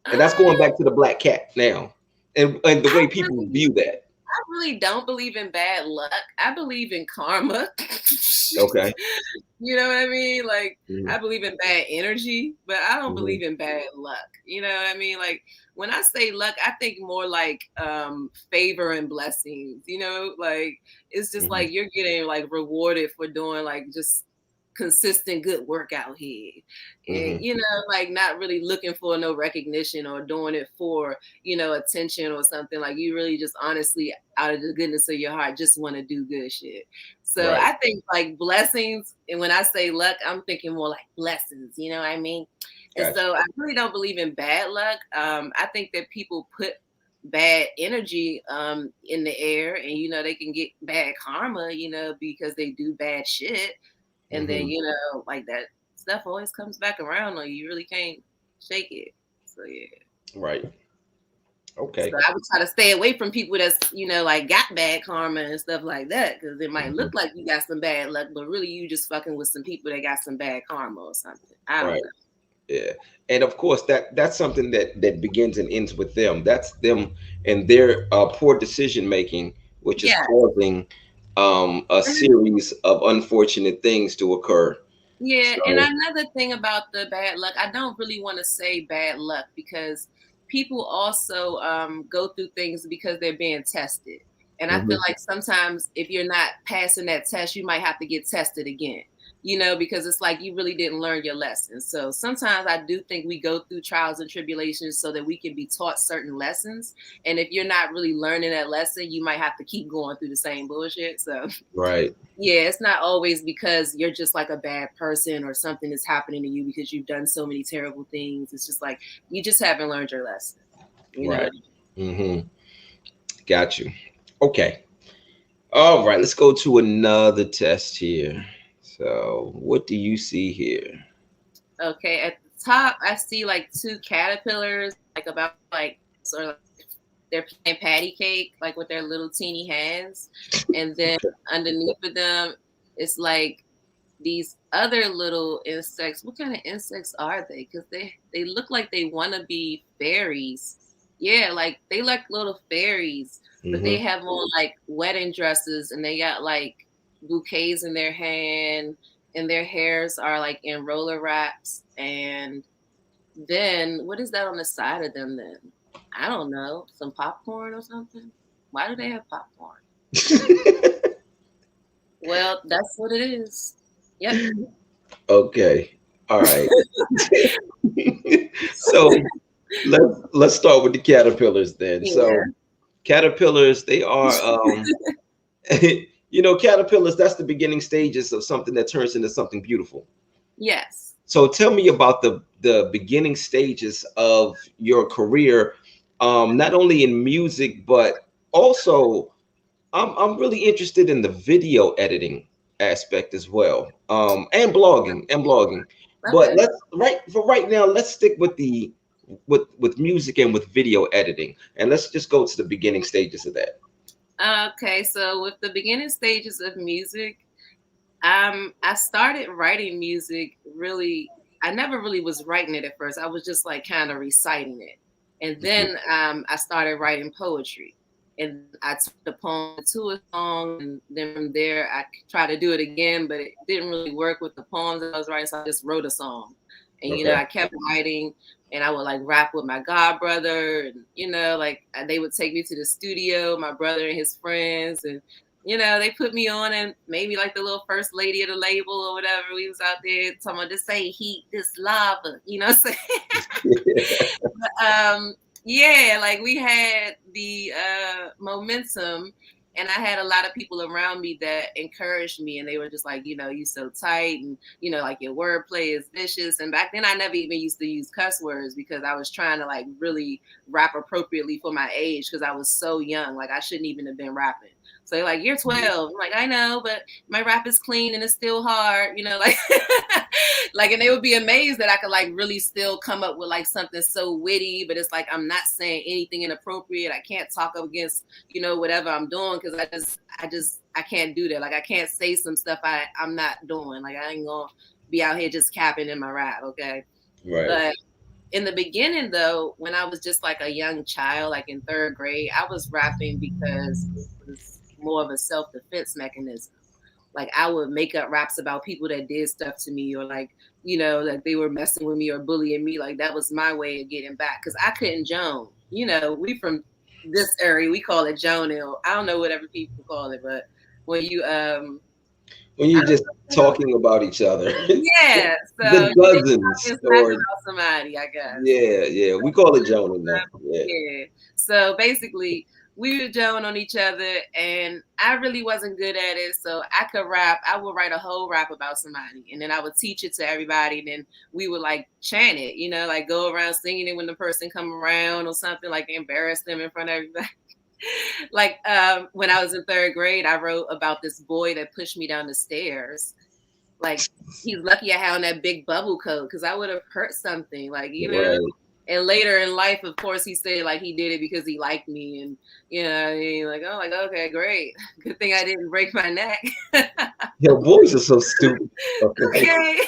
And that's going back to the black cat now, and the way people view that. I really don't believe in bad luck. I believe in karma. Okay. You know what I mean? Like I Mhm. believe in bad energy, but I don't Mhm. believe in bad luck. You know what I mean? Like when I say luck, I think more like favor and blessings. You know, like it's just Mhm. like you're getting like rewarded for doing like just consistent good work out here. And Mhm. you know, like not really looking for no recognition or doing it for, you know, attention or something. Like you really just honestly out of the goodness of your heart just want to do good shit. So Right. I think like blessings, and when I say luck, I'm thinking more like blessings, you know what I mean? And Gotcha. so I really don't believe in bad luck. I think that people put bad energy in the air, and you know they can get bad karma, you know, because they do bad shit. And then, Mhm. you know, like that stuff always comes back around on you. You really can't shake it. So yeah. Right. So Okay. I would try to stay away from people that's, you know, like got bad karma and stuff like that. Cause it might look Mhm. like you got some bad luck, but really you just fucking with some people that got some bad karma or something. I don't Right. know. Yeah. And of course, that's something that begins and ends with them. That's them and their poor decision making, which is Yeah. causing a series of unfortunate things to occur. Yeah, and So. another thing about the bad luck, I don't really want to say bad luck because people also go through things because they're being tested. And I feel Mhm. like sometimes if you're not passing that test, you might have to get tested again, you know, because it's like you really didn't learn your lesson. So sometimes I do think we go through trials and tribulations so that we can be taught certain lessons. And if you're not really learning that lesson, you might have to keep going through the same bullshit. So Right. yeah, it's not always because you're just like a bad person or something is happening to you because you've done so many terrible things. It's just like you just haven't learned your lesson, you know? Right. Mm-hmm. Got you. Okay. All right. Let's go to another test here. So, what do you see here? Okay, at the top, I see like two caterpillars, like about like sort of like they're playing patty cake, like with their little teeny hands. And then underneath of them, it's like these other little insects. What kind of insects are they? Because they look like they want to be fairies. Yeah, like they like little fairies, but they Mm-hmm. have on like wedding dresses and they got like bouquets in their hand, and their hairs are like in roller wraps. And then what is that on the side of them then? I don't know. Some popcorn or something? Why do they have popcorn? Well, that's what it is. Yep. Okay. All right. So let's start with the caterpillars then. Yeah. So caterpillars, they are caterpillars, that's the beginning stages of something that turns into something beautiful. Yes. So tell me about the beginning stages of your career, not only in music, but also I'm really interested in the video editing aspect as well, and blogging. But Okay. right now, let's stick with the with music and with video editing, and let's just go to the beginning stages of that. Okay, so with the beginning stages of music, I started writing music really. I never really was writing it at first. I was just like kind of reciting it, and then I started writing poetry, and I took the poem to a song, and then from there I tried to do it again, but it didn't really work with the poems that I was writing, so I just wrote a song, and Okay. I kept writing, and I would like rap with my god brother, and like they would take me to the studio, my brother and his friends, and they put me on and made me like the little first lady of the label or whatever. We was out there talking about this ain't heat, this lava, what I'm saying? But, yeah, like we had the momentum, and I had a lot of people around me that encouraged me, and they were just like, you so tight, and like your wordplay is vicious. And back then I never even used to use cuss words because I was trying to like really rap appropriately for my age, because I was so young. Like I shouldn't even have been rapping. So they're like, you're 12. I'm like, I know, but my rap is clean and it's still hard, like like, and they would be amazed that I could like really still come up with like something so witty, but it's like I'm not saying anything inappropriate. I can't talk up against, whatever I'm doing, because I can't do that. Like I can't say some stuff I'm not doing. Like I ain't gonna be out here just capping in my rap, okay? Right. But in the beginning, though, when I was just like a young child, like in third grade, I was rapping because it was more of a self-defense mechanism. Like I would make up raps about people that did stuff to me, or like, like they were messing with me or bullying me. Like that was my way of getting back, because I couldn't Joan. We from this area, we call it Jonil. I don't know whatever people call it, but when you When you're just talking about each other, yeah, so the cousins, it's not or about somebody, I guess. yeah, we call it Jonah now. Yeah. Yeah. So basically, we were Joan on each other, and I really wasn't good at it. So I could rap. I would write a whole rap about somebody, and then I would teach it to everybody. And then we would like chant it, like go around singing it when the person come around or something, like embarrass them in front of everybody. Like when I was in third grade, I wrote about this boy that pushed me down the stairs. Like he's lucky I had on that big bubble coat, because I would have hurt something. Like Right. And later in life, of course, he said like he did it because he liked me, and like, oh, like, okay, great, good thing I didn't break my neck. Your boys are so stupid. Okay,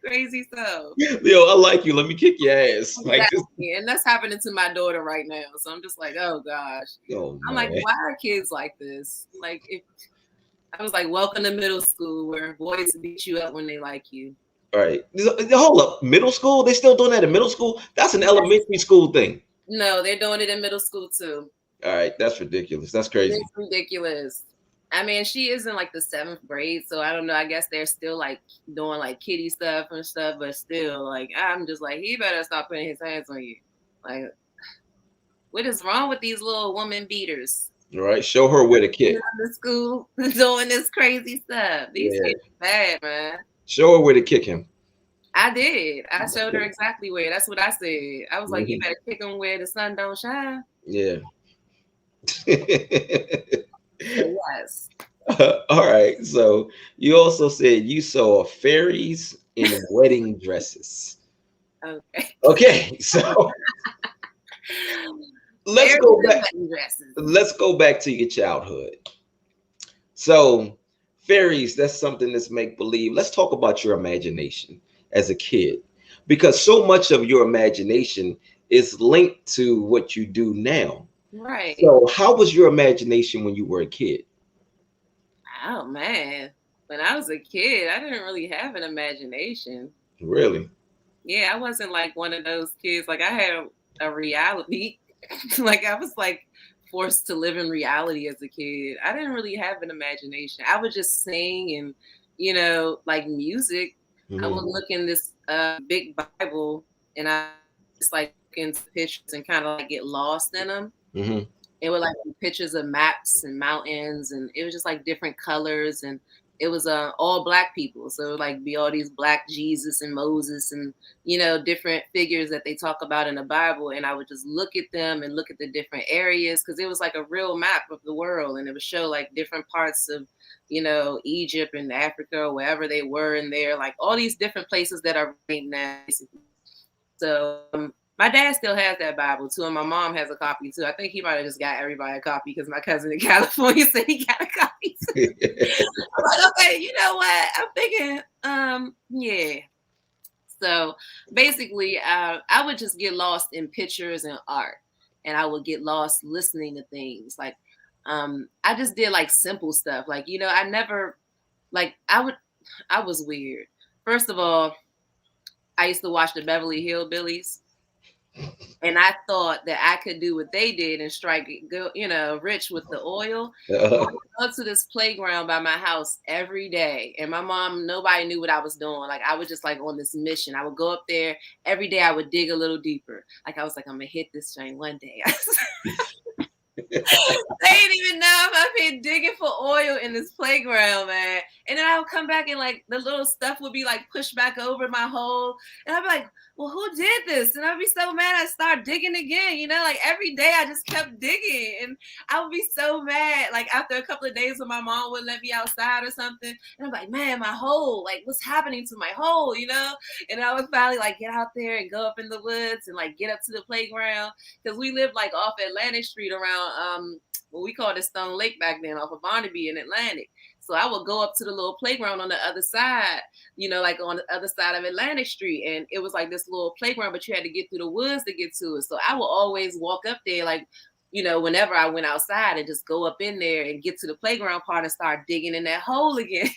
crazy stuff. Yo, I like you. Let me kick your ass. Like this. Exactly. And that's happening to my daughter right now. So I'm just like, oh gosh. Oh, I'm man. like, why are kids like this? Like, if I was like, welcome to middle school, where boys beat you up when they like you. All right. Hold up. Middle school? They still doing that in middle school? That's an elementary school thing. No, they're doing it in middle school too. All right. That's ridiculous. That's crazy. It's ridiculous. I mean, she is in like the 7th grade, so I don't know. I guess they're still like doing like kiddie stuff and stuff, but still, like, I'm just like, he better stop putting his hands on you. Like, what is wrong with these little woman beaters? All right. Show her where to kick. The school doing this crazy stuff. These kids are bad, man. Show her where to kick him. I did. I showed her exactly where. That's what I said. I was like, you better kick him where the sun don't shine. Yeah. Yes. All right. So you also said you saw fairies in wedding dresses. Okay. Okay. So let's go back. Let's go back to your childhood. So fairies, that's something that's make believe. Let's talk about your imagination as a kid, because so much of your imagination is linked to what you do now. Right. So how was your imagination when you were a kid? Oh man. when I was a kid, I didn't really have an imagination. Really? Yeah, I wasn't like one of those kids. Like I had a reality. Like I was like forced to live in reality as a kid. I didn't really have an imagination. I would just sing and, like music. I would Mm-hmm. look in this big Bible and I just like look into pictures and kind of like get lost in them. Mm-hmm. It would like be pictures of maps and mountains, and it was just like different colors, and it was all black people. So it would like be all these black Jesus and Moses and different figures that they talk about in the Bible, and I would just look at them and look at the different areas because it was like a real map of the world, and it would show like different parts of Egypt and Africa or wherever they were in there, like all these different places that are right now. So my dad still has that Bible too, and my mom has a copy too. I think he might have just got everybody a copy because my cousin in California said he got a copy too. I'm like, okay, you know what? I'm thinking, yeah. So basically, I would just get lost in pictures and art, and I would get lost listening to things. Like, I just did like simple stuff. Like, I never, like, I was weird. First of all, I used to watch the Beverly Hillbillies. And I thought that I could do what they did and strike it, rich with the oil. I would go to this playground by my house every day. And my mom, nobody knew what I was doing. Like I was just like on this mission. I would go up there every day. I would dig a little deeper. Like I was like, I'm gonna hit this thing one day. They didn't even know I'm up here digging for oil in this playground, man. And then I would come back and like the little stuff would be like pushed back over my hole. And I'd be like, well, who did this? And I'd be so mad. I'd start digging again, like every day I just kept digging. And I would be so mad. Like after a couple of days when my mom wouldn't let me outside or something. And I'm like, man, my hole, like what's happening to my hole, And I would finally like get out there and go up in the woods and like get up to the playground. Because we lived like off Atlantic Street around what we called it Stone Lake back then, off of Barnaby in Atlantic. So I would go up to the little playground on the other side, like on the other side of Atlantic Street. And it was like this little playground, but you had to get through the woods to get to it. So I would always walk up there like, whenever I went outside and just go up in there and get to the playground part and start digging in that hole again.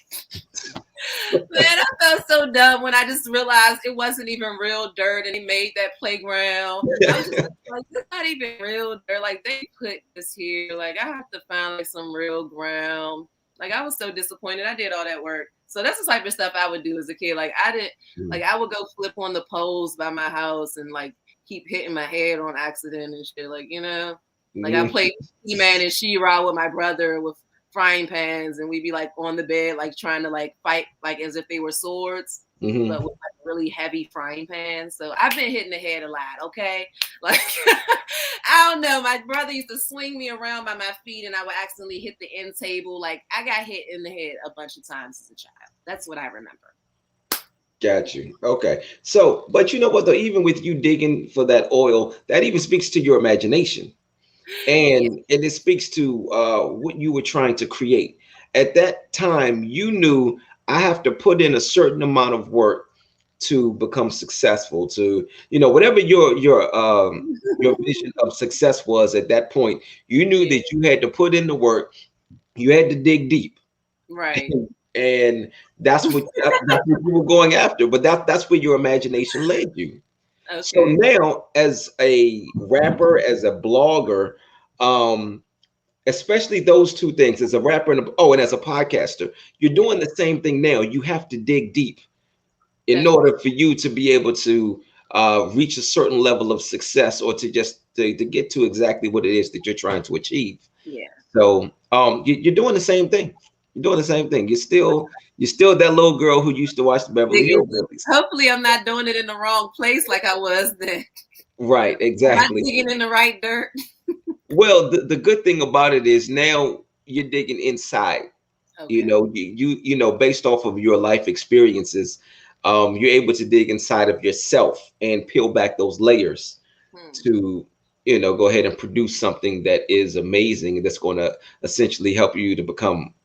Man, I felt so dumb when I just realized it wasn't even real dirt and they made that playground. I was just like, it's not even real dirt. Like they put this here. Like I have to find like some real ground. Like I was so disappointed. I did all that work. So that's the type of stuff I would do as a kid. Like I would go flip on the poles by my house and like keep hitting my head on accident and shit. Like, like I played He-Man and She-Ra with my brother with frying pans, and we'd be like on the bed, like trying to like fight, like as if they were swords, Mm-hmm. but with like really heavy frying pans. So I've been hitting the head a lot. Okay, like I don't know. My brother used to swing me around by my feet, and I would accidentally hit the end table. Like I got hit in the head a bunch of times as a child. That's what I remember. Got you. Okay. So, but you know what though, even with you digging for that oil, that even speaks to your imagination. And it speaks to what you were trying to create. At that time, you knew I have to put in a certain amount of work to become successful, to whatever your vision of success was at that point. You knew that you had to put in the work, you had to dig deep. Right. And that's what you were going after, but that's where your imagination led you. Okay. So now, as a rapper, as a blogger, especially those two things, as a rapper and as a podcaster, you're doing the same thing now. You have to dig deep in order for you to be able to reach a certain level of success, or to get to exactly what it is that you're trying to achieve. Yeah. So you're doing the same thing. You're doing the same thing. You're still that little girl who used to watch the Beverly Hillbillies. Hopefully, I'm not doing it in the wrong place like I was then. Right, exactly. I'm digging in the right dirt. Well, the good thing about it is now you're digging inside. Okay. You based off of your life experiences, you're able to dig inside of yourself and peel back those layers to go ahead and produce something that is amazing and that's going to essentially help you to become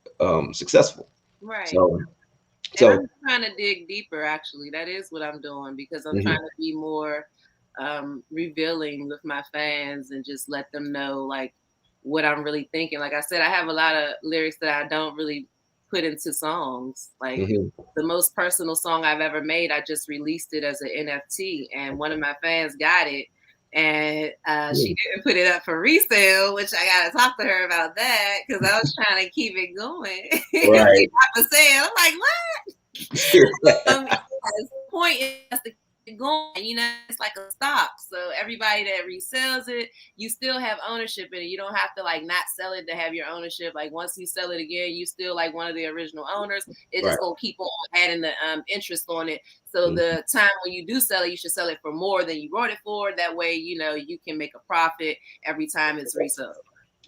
successful. Right. So I'm trying to dig deeper. Actually, that is what I'm doing, because I'm trying to be more revealing with my fans and just let them know like what I'm really thinking. Like I said, I have a lot of lyrics that I don't really put into songs. Like Mhm. the most personal song I've ever made, I just released it as an NFT, and one of my fans got it, and she didn't put it up for resale, which I gotta talk to her about that because I was trying to keep it going. Right. For sale. I'm like, the point is to keep it going. You know, it's like a stock. So everybody that resells it, you still have ownership in it. You don't have to like not sell it to have your ownership. Like once you sell it again, you still like one of the original owners. It's Right. just gonna keep on adding the interest on it. So the time when you do sell it, you should sell it for more than you bought it for. That way, you know, you can make a profit every time it's resold.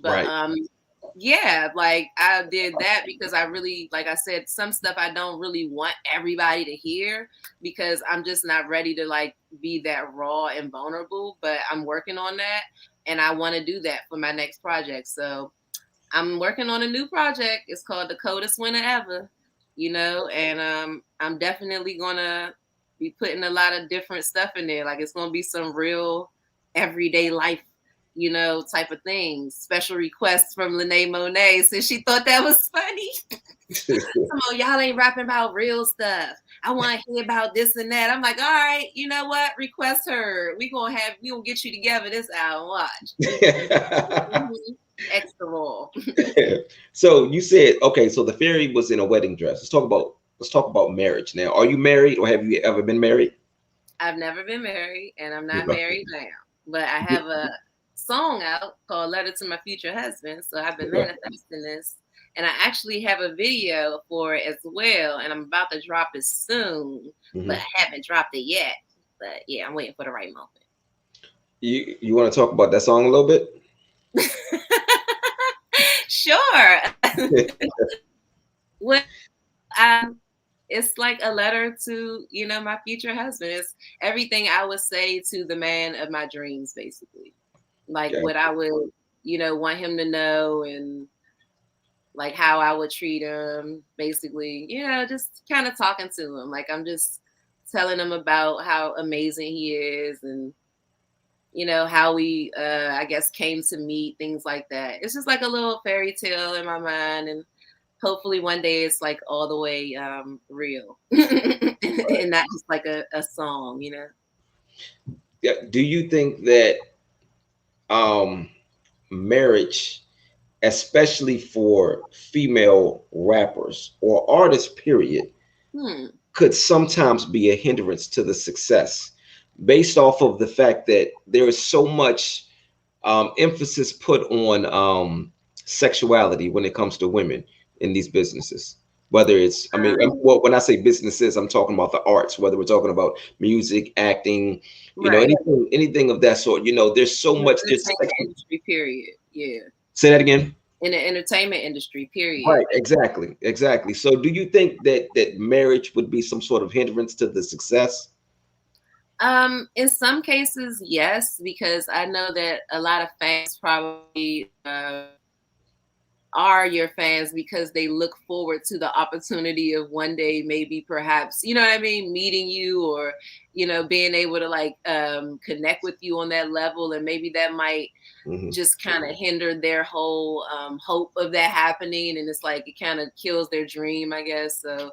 But Right. yeah, like I did that because I really, like I said, some stuff I don't really want everybody to hear because I'm just not ready to like be that raw and vulnerable, but I'm working on that and I want to do that for my next project. So I'm working on a new project. It's called The Coldest Winter Ever, you know, and I'm definitely gonna be putting a lot of different stuff in there. Like it's gonna be some real everyday life, you know, type of things. Special requests from Lene Monet since she thought that was funny. Come on, y'all ain't rapping about real stuff. I want to hear about this and that. I'm like, all right, you know what? Request her. We gonna get you together this hour. Watch. Mm-hmm. Extra raw. So you said, okay, so the fairy was in a wedding dress. Let's talk about marriage now. Are you married or have you ever been married? I've never been married and I'm not married now, but I have a song out called Letter to My Future Husband. So I've been manifesting this and I actually have a video for it as well. And I'm about to drop it soon, but I haven't dropped it yet. But yeah, I'm waiting for the right moment. You want to talk about that song a little bit? Sure. Well, it's like a letter to, you know, my future husband. It's everything I would say to the man of my dreams, basically. Like Okay. what I would, you know, want him to know and like how I would treat him, basically, you know, just kind of talking to him. Like I'm just telling him about how amazing he is and you know how we I guess came to meet, things like that. It's just like a little fairy tale in my mind and hopefully one day it's like all the way real and not just like a song, you know. Yeah. Do you think that um marriage, especially for female rappers or artists, period, Hmm. could sometimes be a hindrance to the success based off of the fact that there is so much emphasis put on sexuality when it comes to women in these businesses? Whether it's, I mean, well, when I say businesses, I'm talking about the arts, whether we're talking about music, acting, you know, Right. anything of that sort. You know, there's so In much, the there's entertainment industry, period. Yeah. say that again. In the entertainment industry, period. Right, exactly, exactly. So, do you think that marriage would be some sort of hindrance to the success? In some cases, yes, because I know that a lot of fans probably are your fans because they look forward to the opportunity of one day maybe perhaps, you know what I mean, meeting you or, you know, being able to like connect with you on that level. And maybe that might Mhm. just kind of hinder their whole hope of that happening. And it's like it kind of kills their dream, I guess. So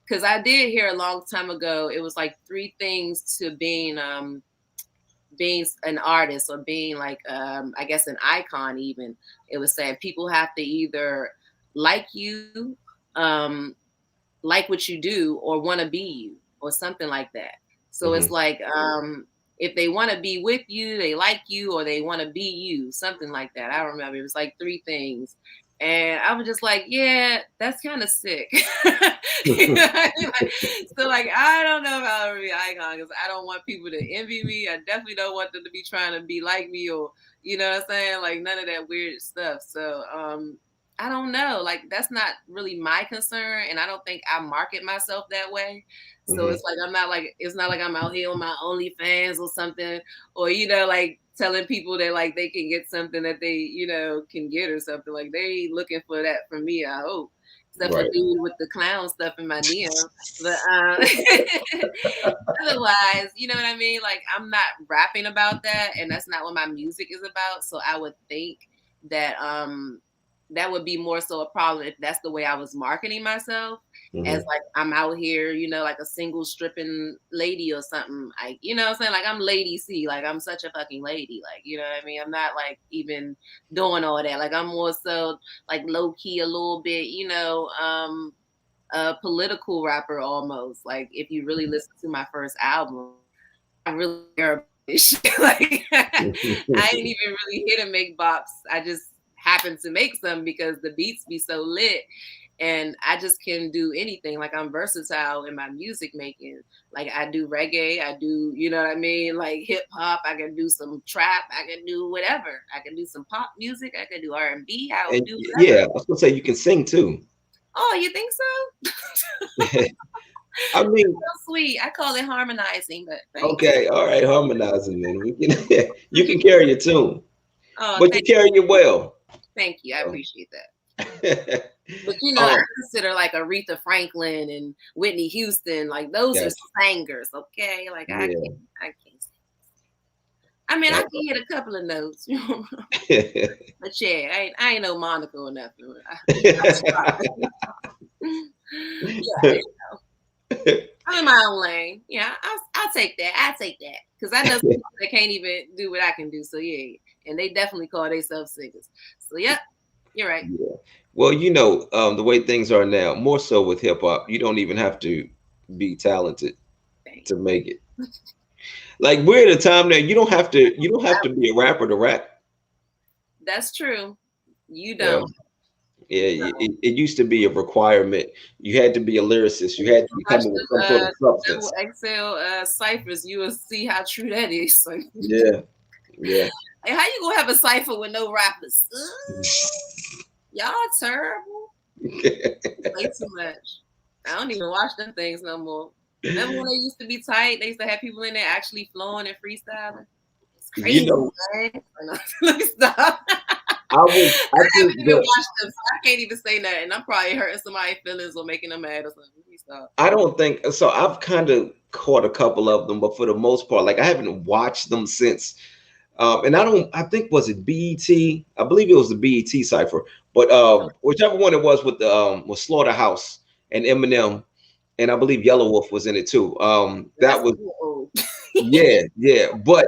because I did hear a long time ago, it was like three things to being an artist or being like I guess an icon. Even it was saying people have to either like you, um like what you do, or want to be you or something like that. So it's Mhm. like if they want to be with you, they like you, or they want to be you, something like that. I don't remember, it was like three things. And I was just like, yeah, that's kind of sick. You know what I mean? So like I don't know if I'll ever be an icon because I don't want people to envy me. I definitely don't want them to be trying to be like me or you know what I'm saying? Like none of that weird stuff. So I don't know. Like that's not really my concern, and I don't think I market myself that way. So Mhm. it's like I'm not like it's not like I'm out here on my OnlyFans or something, or you know, like telling people that like they can get something that they you know can get or something. Like they looking for that from me. I hope, except for Right. dude with the clown stuff in my DM. But otherwise, you know what I mean. Like I'm not rapping about that, and that's not what my music is about. So I would think that that would be more so a problem if that's the way I was marketing myself, as Mhm. like I'm out here, like a single stripping lady or something. Like, you know what I'm saying? Like I'm Lady Cee, like I'm such a fucking lady. Like, you know what I mean? I'm not like even doing all that. Like I'm more so like low key a little bit, a political rapper almost. Like if you really listen to my first album, I really care about this shit. Like I ain't even really here to make bops. I just happen to make some because the beats be so lit, and I just can do anything. Like I'm versatile in my music making. Like I do reggae, I do, you know what I mean? Like hip hop, I can do some trap, I can do whatever. I can do some pop music, I can do R&B, I will And do yeah, whatever. I was gonna say you can sing too. Oh, you think so? I mean, So sweet. I call it harmonizing, but thanks. okay, all right, harmonizing, man. We can you can carry your tune, Oh, but you carry it well. thank you. I So, appreciate that. But I um, consider like Aretha Franklin and Whitney Houston, like those are yes, singers, okay? Like yeah. I can't. I mean, I Uh, can hit a couple of notes, but yeah, I ain't no Monica or nothing. Yeah, I'm in my own lane. Yeah, I'll take that. I take that because I know some people that can't even do what I can do. So yeah, and they definitely call themselves singers. So yep, you're right. Yeah. Well, the way things are now, more so with hip hop, you don't even have to be talented Thank to make it. Like we're at a time now you don't have to be a rapper to rap. That's true. You Yeah. don't. Yeah, it used to be a requirement. You had to be a lyricist. You had to be Watch coming with some sort them of substance. double XL Cyphers. You will see how true that is. Like, Yeah, yeah. hey, how you gonna have a cipher with no rappers? Y'all terrible. Way too much. I don't even watch them things no more. Remember when they used to be tight? They used to have people in there actually flowing and freestyling. It's You crazy, know, man. Let me stop. I I think haven't even that watched them, so I can't even say nothing. I'm probably hurting somebody's feelings or making them mad or something. Let me stop. I don't think so. I've kind of caught a couple of them, but for the most part, like I haven't watched them since. And I don't. I think was it BET? I believe it was the BET cipher, but whichever one it was with the was Slaughterhouse and Eminem, and I believe Yellow Wolf was in it too. That's That was old. yeah, yeah. But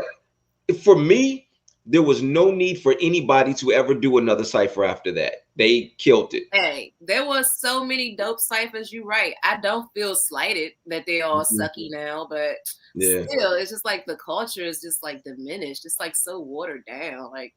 for me, there was no need for anybody to ever do another cipher after that. They killed it. Hey, there was so many dope ciphers. You right. I don't feel slighted that they all Mhm. sucky now, but Yeah, still, it's just like the culture is just like diminished. It's like so watered down. Like,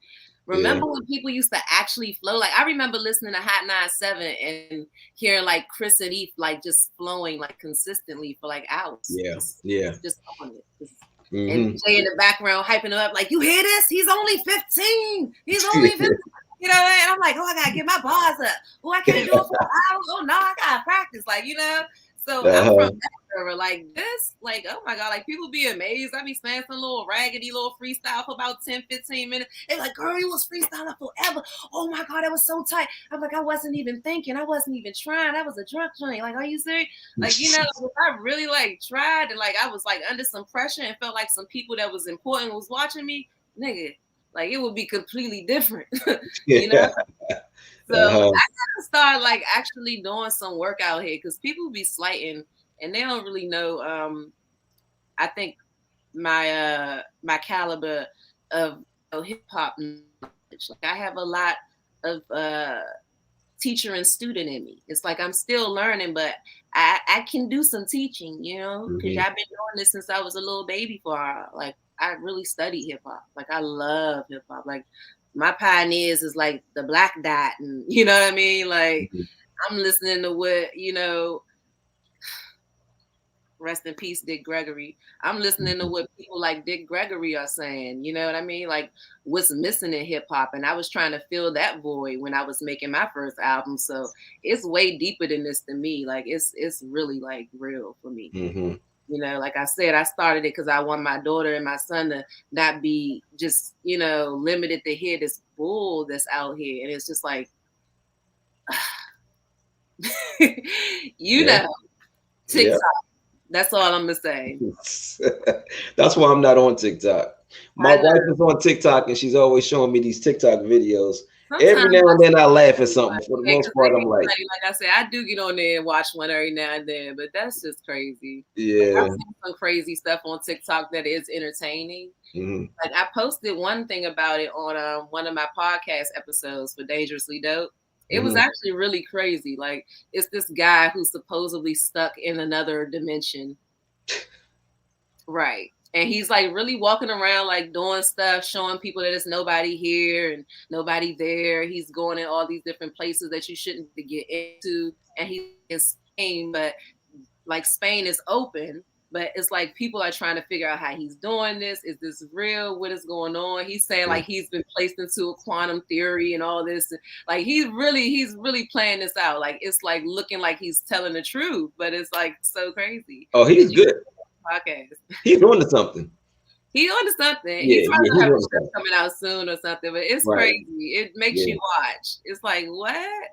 yeah, remember when people used to actually flow? Like, I remember listening to Hot 97 and hearing like Chris and Eve like just flowing like consistently for like hours, yeah, yeah. just on it. And Hmm. DJ in the background hyping it up, like, you hear this? He's only 15. He's only 15. You know, and I'm like, oh, I gotta get my bars up. Oh, I can't do it for an hour. Oh no, I gotta practice. Like, So I'm from Uh-huh. that era. Like this, like, oh my God, like people be amazed. I be saying some little raggedy little freestyle for about 10, 15 minutes. They're like, girl, you was freestyling forever. Oh my God, that was so tight. I'm like, I wasn't even thinking. I wasn't even trying. That was a drunk joint. Like, are you serious? Like, if I really like tried and like I was like under some pressure and felt like some people that was important was watching me, nigga, like it would be completely different. you know? Yeah. So I Uh-huh. gotta start like actually doing some work out here because people be slighting and they don't really know. I think my caliber of hip hop knowledge. Like I have a lot of teacher and student in me. It's like I'm still learning, but I can do some teaching, because Mhm. I've been doing this since I was a little baby for like I really study hip hop. Like I love hip hop. Like my pioneers is like the Black Dot and you know what I mean? Like Mhm. I'm listening to what, rest in peace, Dick Gregory. I'm listening to Mhm. what people like Dick Gregory are saying. You know what I mean? Like what's missing in hip hop, and I was trying to fill that void when I was making my first album. So it's way deeper than this to me. Like it's really like real for me. Mhm. Like I said, I started it because I want my daughter and my son to not be just limited to hear this bull that's out here, and it's just like, you Yeah. know, Yeah. TikTok. That's all I'm gonna say. That's why I'm not on TikTok. My I know. wife is on TikTok and she's always showing me these TikTok videos. Every Sometimes now I and then I laugh at see something, one. but for the Yeah, most because part, they I'm be like, funny. Like I said, I do get on there and watch one every now and then, but that's just crazy. Like I've yeah. seen some crazy stuff on TikTok that is entertaining. Mm-hmm. Like I posted one thing about it on one of my podcast episodes for Dangerously Dope. It was Mm-hmm. actually really crazy. Like it's this guy who's supposedly stuck in another dimension. Right. And he's like really walking around like doing stuff, showing people that there's nobody here and nobody there. He's going in all these different places that you shouldn't get into. And he's in Spain, but like Spain is open, but it's like people are trying to figure out how he's doing this. Is this real? What is going on? He's saying like he's been placed into a quantum theory and all this. Like he's really playing this out. Like it's like looking like he's telling the truth, but it's like so crazy. Oh, he's good. Podcast. He's on to something. He on to something. Yeah, He's yeah, probably he's have a on to show something. coming out soon or something, but it's Right. crazy. It makes Yeah. you watch. It's like, what?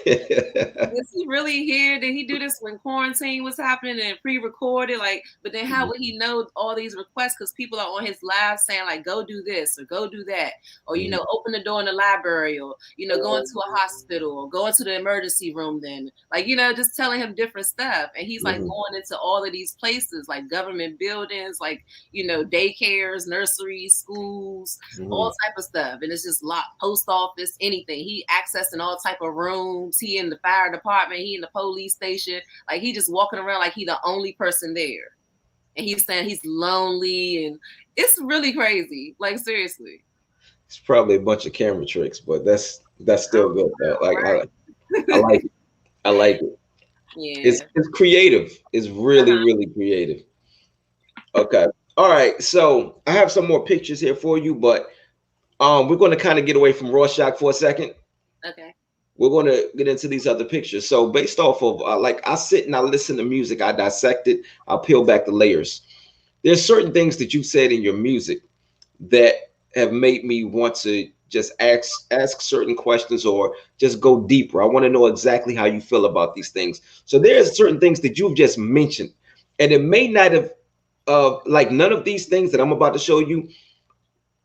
Is he really here? Did he do this when quarantine was happening and pre-recorded? Like, but then how would he know all these requests? Because people are on his live saying like, "Go do this" or "Go do that," or open the door in the library, or go into a hospital, or go into the emergency room. Then, like, just telling him different stuff, and he's like going into all of these places, like government buildings, like daycares, nurseries, schools, all type of stuff, and it's just locked, post office, anything. He accessing all type of rooms. He in the fire department. He in the police station. Like he just walking around like he the only person there, and he's saying he's lonely, and it's really crazy. Like seriously, It's probably a bunch of camera tricks, but that's still good though. Like right? I like it. I like it. Yeah. It's creative. It's really creative. Okay. All right. So I have some more pictures here for you, but we're going to kind of get away from Rorschach for a second. Okay. We're going to get into these other pictures. So based off of like I sit and I listen to music, I dissect it, I peel back the layers. There's certain things that you said in your music that have made me want to just ask certain questions or just go deeper. I want to know exactly how you feel about these things. So there's certain things that you've just mentioned, and it may not have like none of these things that I'm about to show you,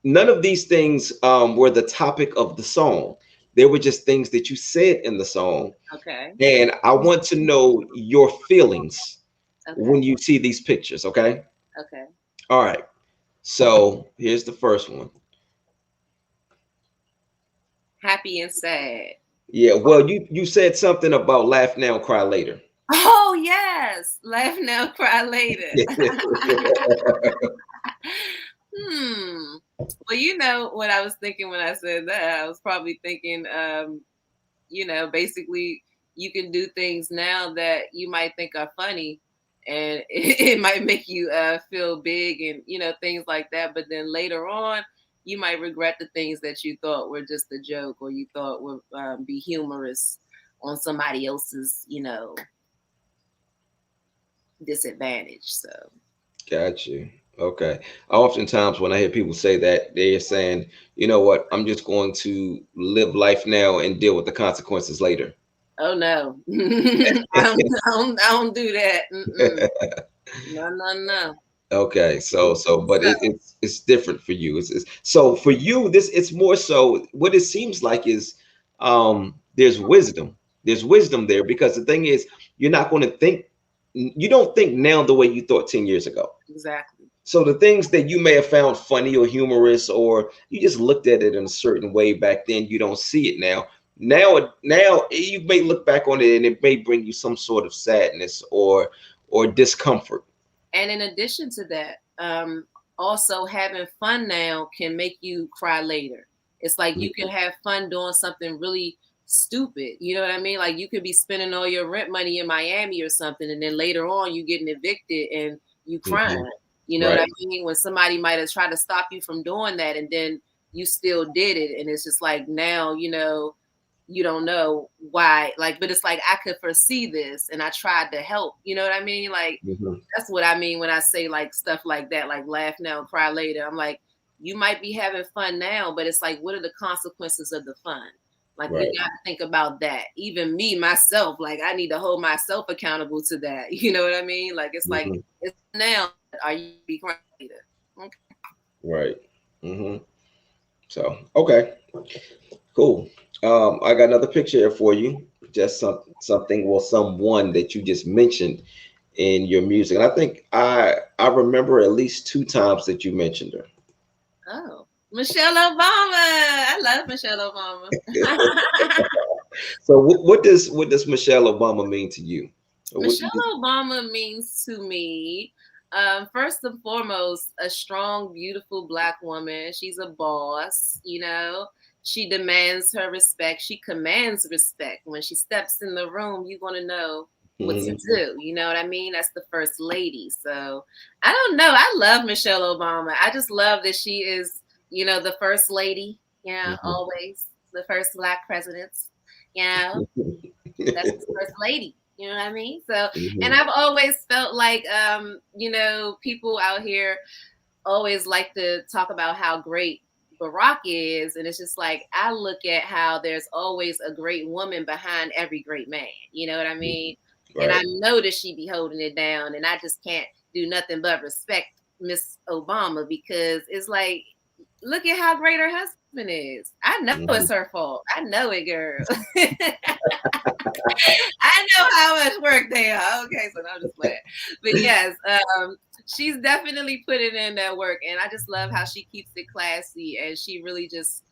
none of these things were the topic of the song. They were just things that you said in the song. Okay. And I want to know your feelings when Okay. you see these pictures, okay? Okay. All right. So here's the first one. Happy and sad. Yeah, well, you said something about laugh now, cry later. Oh yes, laugh now, cry later. Well, what I was thinking when I said that, I was probably thinking, basically you can do things now that you might think are funny, and it might make you feel big, and things like that. But then later on, you might regret the things that you thought were just a joke, or you thought would be humorous on somebody else's, disadvantage. So. Got you. Okay. Oftentimes when I hear people say that, they're saying, you know what, I'm just going to live life now and deal with the consequences later. Oh no, I don't do that. No. Okay, but it's different for you. So for you, it's more so what it seems like is there's wisdom. There's wisdom there because the thing is, you're not going to think, you don't think now the way you thought 10 years ago. Exactly. So the things that you may have found funny or humorous, or you just looked at it in a certain way back then, you don't see it now. Now you may look back on it and it may bring you some sort of sadness or discomfort. And in addition to that, also having fun now can make you cry later. It's like you can have fun doing something really stupid. You know what I mean? Like you could be spending all your rent money in Miami or something, and then later on you getting evicted and you crying. You know what I mean? When somebody might have tried to stop you from doing that, and then you still did it, and it's just like now, you don't know why, like, but it's like I could foresee this and I tried to help. You know what I mean? Like that's what I mean when I say like stuff like that, like laugh now, cry later. I'm like, you might be having fun now, but it's like, what are the consequences of the fun? Like we got to think about that. Even me, myself, like I need to hold myself accountable to that. You know what I mean? Like it's like it's now. Are you be crying later? Okay. Right. So okay, Cool. I got another picture here for you. Just something, well, someone that you just mentioned in your music. And I think I remember at least two times that you mentioned her. Oh, Michelle Obama. I love Michelle Obama. So what does Michelle Obama mean to you? Or what Michelle do you? Obama means to me, first and foremost, a strong, beautiful Black woman. She's a boss, you know. She demands her respect. She commands respect. When she steps in the room, you're going to know what to Mhm, do. You know what I mean? That's the first lady. So I don't know. I love Michelle Obama. I just love that she is, the first lady, mhm. always the first Black president, you know that's the first lady. You know what I mean? So, and Mhm. I've always felt like, people out here always like to talk about how great Barack is. And it's just like, I look at how there's always a great woman behind every great man. You know what I mean? And I Right. know that she be holding it down. And I just can't do nothing but respect Miss Obama because it's like, look at how great her husband is. I know it's Mhm. her fault. I know it, girl. I know how much work they are. Okay, so I'm just playing. But yes, she's definitely putting in that work. And I just love how she keeps it classy and she really just,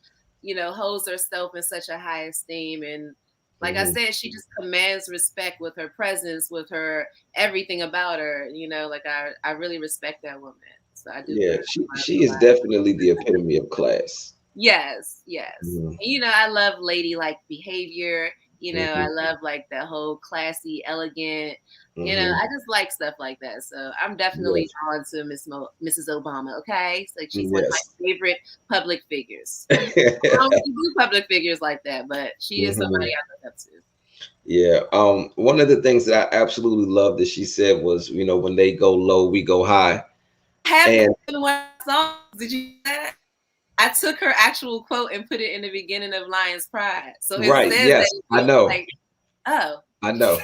holds herself in such a high esteem. And like I Mhm. said, she just commands respect with her presence, with her everything about her. Like I really respect that woman. So I do Yeah, feel she is definitely the epitome of class. yes, yes. Mhm. I love ladylike behavior. I Mhm. love like that whole classy, elegant. Mhm. I just like stuff like that. So I'm definitely Yes. drawn to Mrs. Obama. Okay, so she's one of Yes. my favorite public figures. I don't really do public figures like that, but she is somebody Mhm. I look up to. Yeah. One of the things that I absolutely love that she said was, when they go low, we go high. I have that And in one of my songs. Did you see that? I took her actual quote and put it in the beginning of Lion's Pride. So it right, says yes, that I know. like, oh, I know.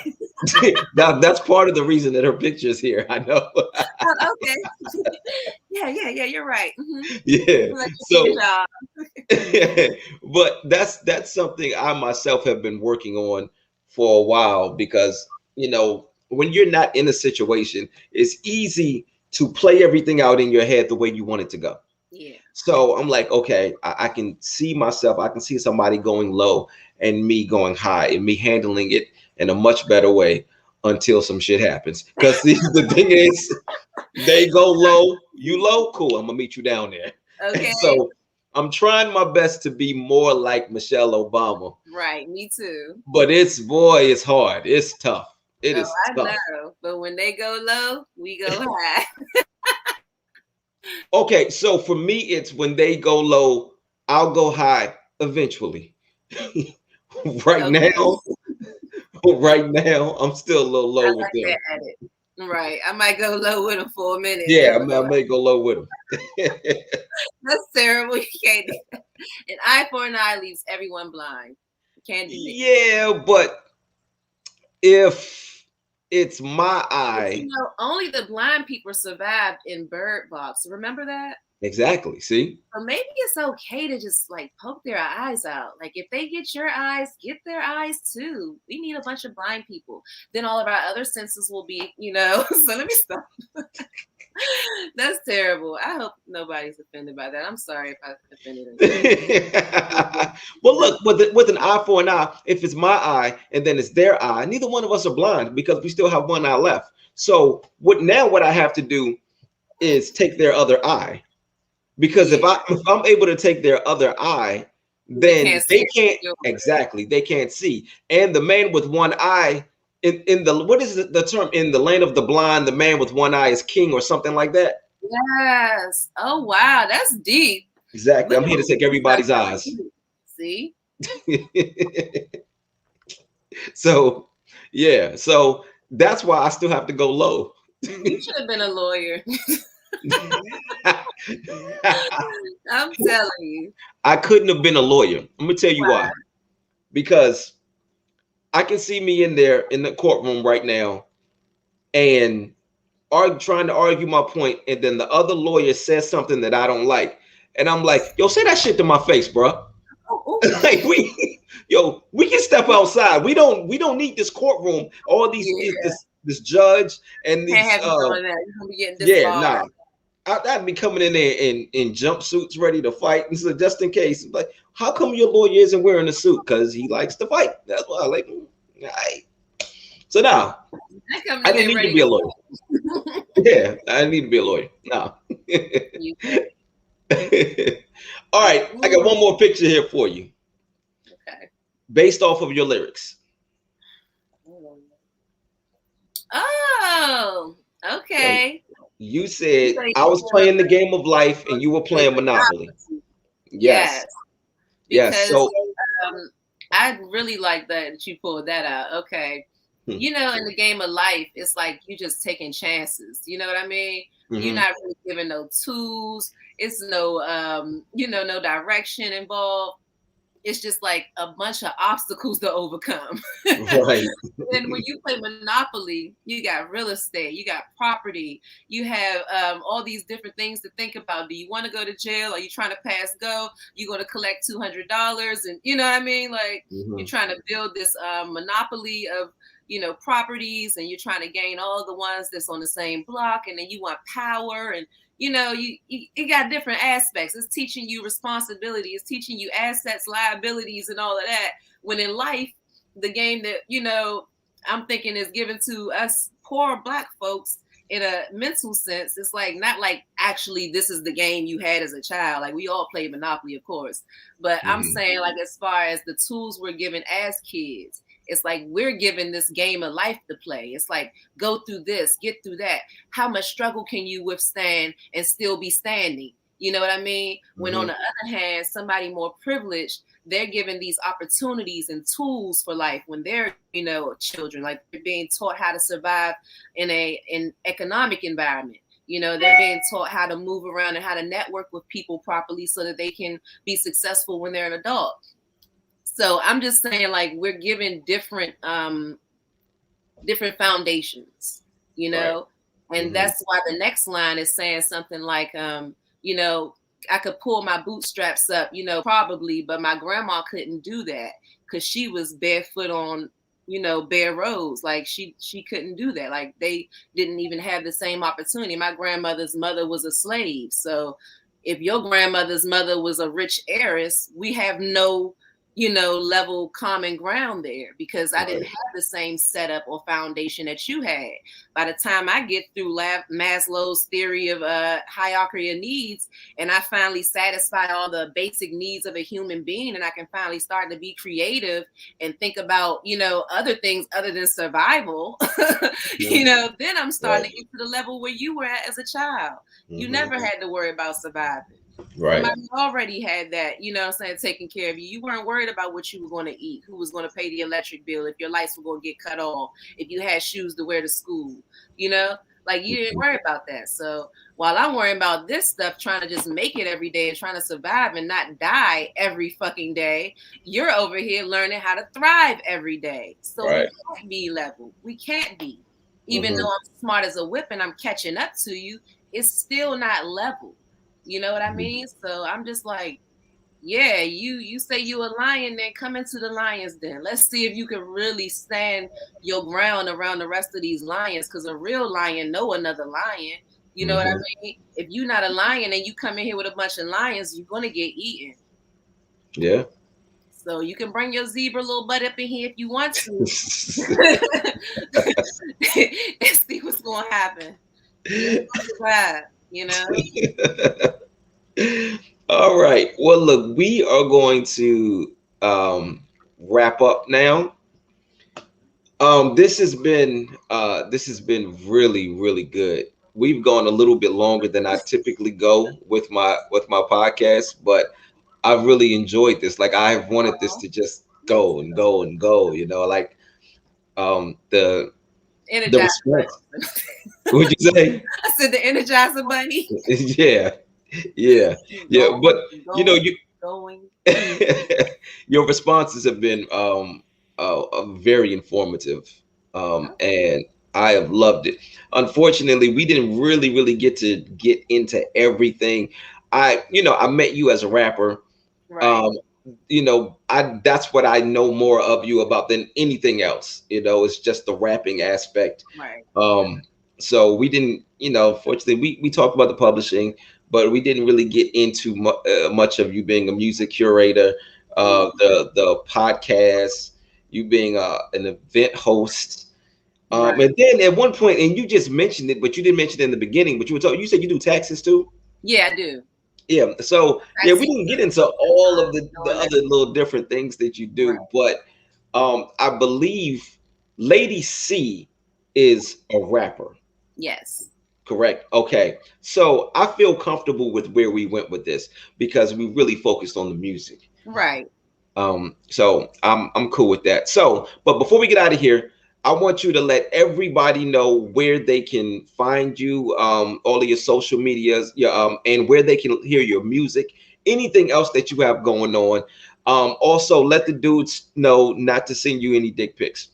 Now that's part of the reason that her picture's here. I know. oh, okay. Yeah. You're right. Yeah. Like you did a good So job. but that's something I myself have been working on for a while because when you're not in a situation, it's easy to play everything out in your head the way you want it to go. Yeah. So I'm like, okay, I can see myself, I can see somebody going low and me going high and me handling it in a much better way until some shit happens. Because the thing is, they go low, you low, cool. I'm gonna meet you down there. And Okay. so I'm trying my best to be more like Michelle Obama, Right. Me too. but it's hard. It's tough. It Oh, is I tough. know. But when they go low, we go high. Okay, so for me, it's when they go low, I'll go high eventually. Right Okay. now, right now, I'm still a little I low with like that them. edit. Right. I might go low with them for a minute. Yeah, Then I may go low with them. that's terrible. You can't do that. An eye for an eye leaves everyone blind. You can't do that. Yeah, but if it's my But eye, only the blind people survived in Bird Box. Remember that? exactly. See? So maybe it's okay to just like poke their eyes out. Like if they get your eyes, get their eyes too. We need a bunch of blind people. Then all of our other senses will be, So let me stop. That's terrible. I hope nobody's offended by that. I'm sorry if I offended Well, anyone. look, with an eye for an eye, if it's my eye and then it's their eye, neither one of us are blind because we still have one eye left. So what I have to do is take their other eye. Because if Yeah, I'm able to take their other eye, they then can't see they it. can't exactly, they can't see. And the man with one eye in the what is the term in the land of the blind, the man with one eye is king or something like that. Yes. Oh wow, that's deep. Exactly. Look I'm at here to what take we start everybody's eyes. telling you. See? So yeah, so that's why I still have to go low. You should have been a lawyer. I'm telling you. I couldn't have been a lawyer. I'm gonna tell you Wow. why. Because I can see me in there in the courtroom right now and trying to argue my point, and then the other lawyer says something that I don't like, and I'm like, "Yo, say that shit to my face, bro." Oh, Like we can step outside. We don't need this courtroom. All these Yeah. this judge and Can't these have you doing that. You're gonna be getting yeah, disbarred. nah. I'd be coming in there in jumpsuits ready to fight, and so just in case. Like, how come your lawyer isn't wearing a suit? Because he likes to fight. That's why I like him. All right. So now I come I to didn't get need to ready be a to lawyer. Yeah, I didn't need to be a lawyer. No. you think. All right, I got one more picture here for you, Okay. based off of your lyrics. Oh, okay. You said So I you was playing the game of life, and you were play playing Monopoly. Monopoly. Yes, Yes, yes. because So, I really like that you pulled that out. Okay. hmm, In the game of life, it's like you just taking chances. You know what I mean? You're mhm, not really given no tools. It's no, no direction involved. It's just like a bunch of obstacles to overcome. right. And when you play Monopoly, you got real estate, you got property, you have all these different things to think about. Do you want to go to jail? Are you trying to pass go? You're going to collect $200, and you know what I mean? Like you're Mhm, trying to build this monopoly of properties, and you're trying to gain all the ones that's on the same block, and then you want power, and you got different aspects. It's teaching you responsibility. It's teaching you assets, liabilities, and all of that. When in life, the game that I'm thinking is given to us poor Black folks in a mental sense. It's like not like actually this is the game you had as a child. Like we all played Monopoly, of course, but I'm mhm, saying like as far as the tools we're given as kids. It's like we're given this game of life to play. It's like go through this, get through that. How much struggle can you withstand and still be standing? You know what I mean? When on mhm. the other hand, somebody more privileged, they're given these opportunities and tools for life when they're children, like they're being taught how to survive in an economic environment. They're being taught how to move around and how to network with people properly so that they can be successful when they're an adult. So I'm just saying, like, we're given different foundations, you Right. know, and Mhm, that's why the next line is saying something like, you know, I could pull my bootstraps up, probably, but my grandma couldn't do that because she was barefoot on, bare roads. Like she couldn't do that. Like they didn't even have the same opportunity. My grandmother's mother was a slave, so if your grandmother's mother was a rich heiress, we have no level common ground there because I didn't right. have the same setup or foundation that you had. By the time I get through Maslow's theory of hierarchy of needs, and I finally satisfy all the basic needs of a human being, and I can finally start to be creative and think about other things other than survival, Mhm, then I'm right. starting to get to the level where you were at as a child. You Mhm, never had to worry about surviving. right. Somebody already had that, taking care of you. You weren't worried about what you were going to eat, who was going to pay the electric bill, if your lights were going to get cut off, if you had shoes to wear to school, like you didn't Mhm, worry about that. So while I'm worrying about this stuff, trying to just make it every day and trying to survive and not die every fucking day, you're over here learning how to thrive every day. So we right. can't be level. We can't be. Even though Mhm, I'm smart as a whip and I'm catching up to you, it's still not level. You know what I mhm. mean? So I'm just like, yeah, you say you a lion, then come into the lions den. Let's see if you can really stand your ground around the rest of these lions, because a real lion know another lion. You know what I Mhm. mean? If you're not a lion and you come in here with a bunch of lions, you're gonna get eaten. Yeah. So you can bring your zebra little butt up in here if you want to. And see what's gonna happen. You're gonna survive, All right. Well, look, we are going to wrap up now. This has been really, really good. We've gone a little bit longer than I typically go with my podcast, but I've really enjoyed this. Like I've wanted this to just go and go and go, like the Energizer response. bunny. Would you say? I said the Energizer bunny. Yeah, yeah, yeah. But Going, you know, going, you going. your responses have been very informative, and I have loved it. Unfortunately, we didn't really get to get into everything. I met you as a rapper. Right. that's what I know more of you about than anything else. It's just the rapping aspect. Right. Um, so we didn't, fortunately, we talked about the publishing, but we didn't really get into much of you being a music curator, the podcast, you being an event host. Right. And then at one point, and you just mentioned it, but you didn't mention it in the beginning, but you were talking, you said you do taxes too. Yeah, I do. Yeah. So I yeah, we see. didn't get into all of the On that. other little different things that you Right. do, but I believe Lady C is a rapper, Yes. correct? Okay. So I feel comfortable with where we went with this because we really focused on the music. Right. So I'm cool with that. So, but before we get out of here, I want you to let everybody know where they can find you, all of your social medias, yeah, and where they can hear your music, anything else that you have going on. Also, let the dudes know not to send you any dick pics.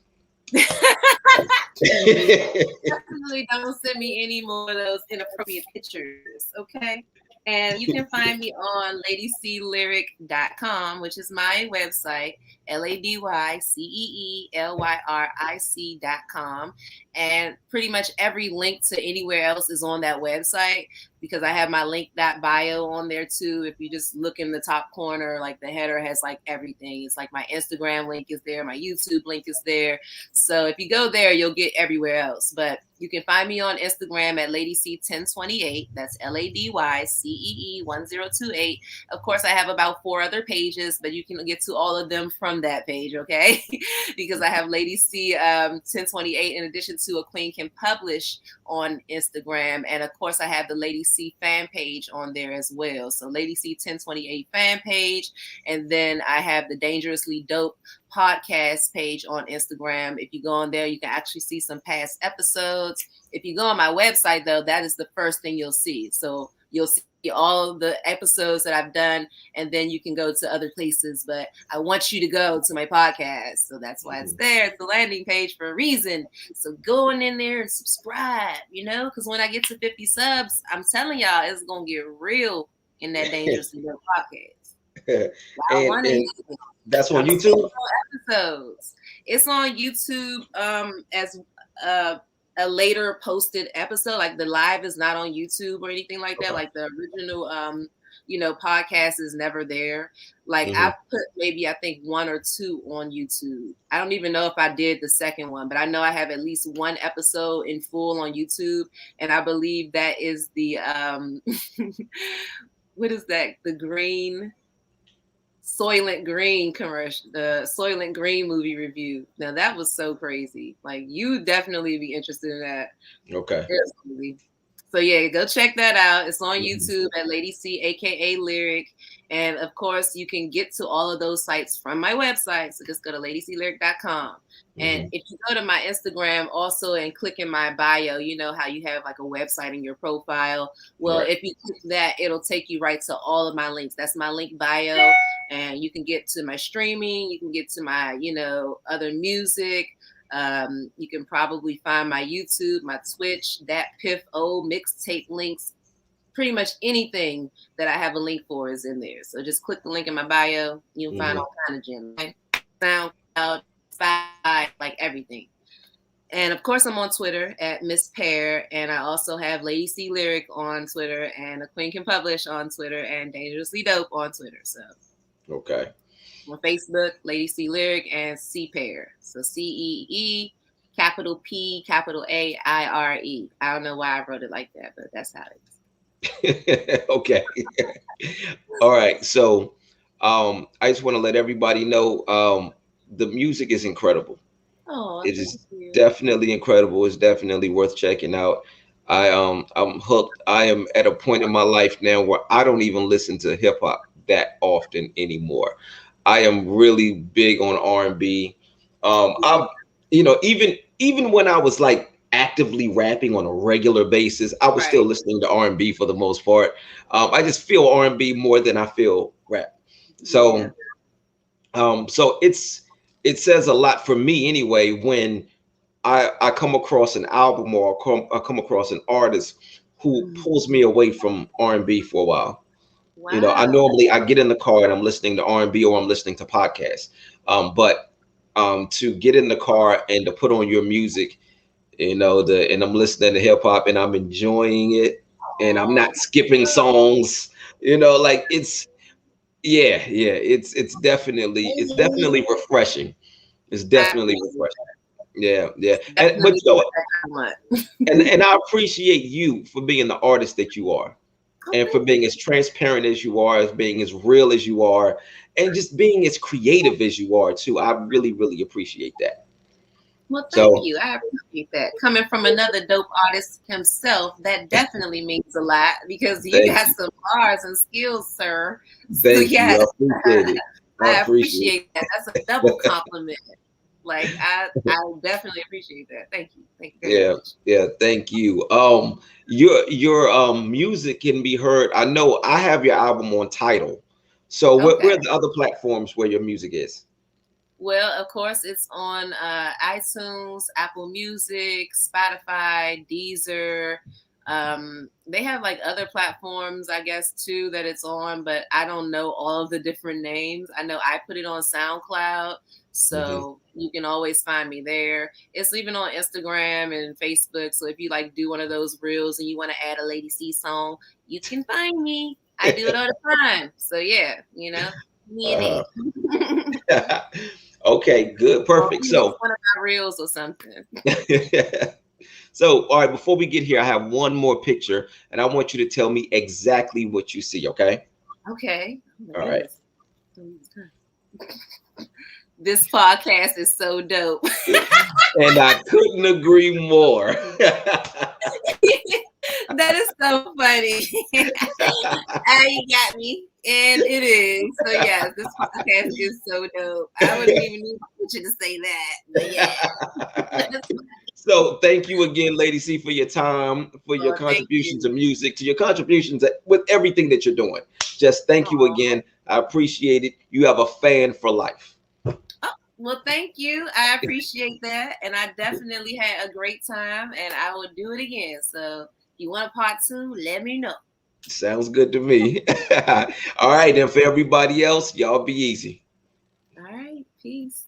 Definitely don't send me any more of those inappropriate pictures, okay? And you can find me on ladyclyric.com, which is my website, LadyCeelyric.com. And pretty much every link to anywhere else is on that website because I have my link.bio on there too. If you just look in the top corner, like the header has like everything. It's like my Instagram link is there, my YouTube link is there. So if you go there, you'll get everywhere else. But you can find me on Instagram at Lady Cee 1028. That's LadyCeee 1028. Of course, I have about 4 other pages, but you can get to all of them from that page, okay? Because I have Lady Cee 1028 in addition to A Queen Can Publish on Instagram. And of course, I have the Lady Cee fan page on there as well. So Lady Cee 1028 fan page. And then I have the Dangerously Dope podcast page on Instagram. If you go on there, you can actually see some past episodes. If you go on my website, though, that is the first thing you'll see. So you'll see all the episodes that I've done, and then you can go to other places. But I want you to go to my podcast. So that's why it's there. It's the landing page for a reason. So go on in there and subscribe, because when I get to 50 subs, I'm telling y'all, it's going to get real in that Dangerously Dope podcast. I want to and that's on I'm YouTube. episodes. It's on YouTube as a later posted episode. Like the live is not on YouTube or anything like that. Okay. Like the original podcast is never there. Like Mhm. I put maybe I think 1 or 2 on YouTube. I don't even know if I did the second one, but I know I have at least 1 episode in full on YouTube, and I believe that is the what is that? The green Soylent Green commercial, the Soylent Green movie review. Now that was so crazy. Like you definitely be interested in that. Okay. So yeah, go check that out. It's on YouTube at Lady Cee, aka Lyric. And of course, you can get to all of those sites from my website. So just go to ladyclyric.com. And if you go to my Instagram also and click in my bio, you know how you have like a website in your profile. Well, Right. if you click that, it'll take you right to all of my links. That's my link bio. And you can get to my streaming, you can get to my, other music. You can probably find my YouTube, my Twitch, that Piff old mixtape links. Pretty much anything that I have a link for is in there. So just click the link in my bio. You'll find all kind of gems. Like SoundCloud, Spotify, like everything. And of course, I'm on Twitter at Miss Pear, and I also have Lady Cee Lyric on Twitter, and A Queen Can Publish on Twitter, and Dangerously Dope on Twitter. So Okay. on Facebook, Lady Cee Lyric and C Pear. So CEE, capital P, capital AIRE. I don't know why I wrote it like that, but that's how it is. Okay. All right. So I just want to let everybody know the music is incredible. Oh, It is thank you. definitely incredible. It's definitely worth checking out. I'm hooked. I am at a point in my life now where I don't even listen to hip hop that often anymore. I am really big on R&B. I'm even when I was like actively rapping on a regular basis, I was still Right. listening to R&B for the most part. I just feel R&B more than I feel rap. So Yeah. so it says a lot for me anyway when I come across an album or I come across an artist who pulls me away from R&B for a while. You know, I Wow. normally I get in the car and I'm listening to R&B or I'm listening to podcasts. But to get in the car and to put on your music, you know, and I'm listening to hip hop and I'm enjoying it and I'm not skipping songs, you know, like yeah, it's definitely refreshing. It's I definitely appreciate refreshing. Yeah, yeah. it's And but definitely you know worth what? that compliment. And I appreciate you for being the artist that you are Oh, and for thank being as transparent as you are, as being as real as you are, and just being as creative as you are too. I really, really appreciate that. Well, thank So you. I appreciate that. Coming from another dope artist himself, that definitely means a lot because you thank got you. some bars and skills, sir. So Thank you. yes, I appreciate it. I I appreciate appreciate that. That's a double compliment. Like I definitely appreciate that. Thank you. Thank you very Yeah, much. yeah, thank you. Your music can be heard. I know I have your album on Tidal. So where Okay. are the other platforms where your music is? Well, of course, it's on iTunes, Apple Music, Spotify, Deezer. They have like other platforms, I guess, too, that it's on, but I don't know all of the different names. I know I put it on SoundCloud, Hmm. so you can always find me there. It's even on Instagram and Facebook. So if you like do one of those reels and you want to add a Lady Cee song, you can find me. I do it all the time. So yeah, me and Uh-huh. it. Okay, good, Or perfect. remix So one of my reels or something. so all right, before we get here, I have one more picture and I want you to tell me exactly what you see, okay? Okay. Oh my All right. goodness. This podcast is so dope. And I couldn't agree more. That is so funny. You got me. And it is. So yes, this podcast is so dope. I wouldn't even need you to say that. But yeah. So thank you again, Lady C, for your time, for your Well, thank contribution to you. music, to your contributions with everything that you're doing. Just thank you Aw. again. I appreciate it. You have a fan for life. Oh, well, thank you. I appreciate that. And I definitely had a great time and I will do it again. So if you want a part two, let me know. Sounds good to me. All right, and for everybody else, y'all be easy. All right. Peace.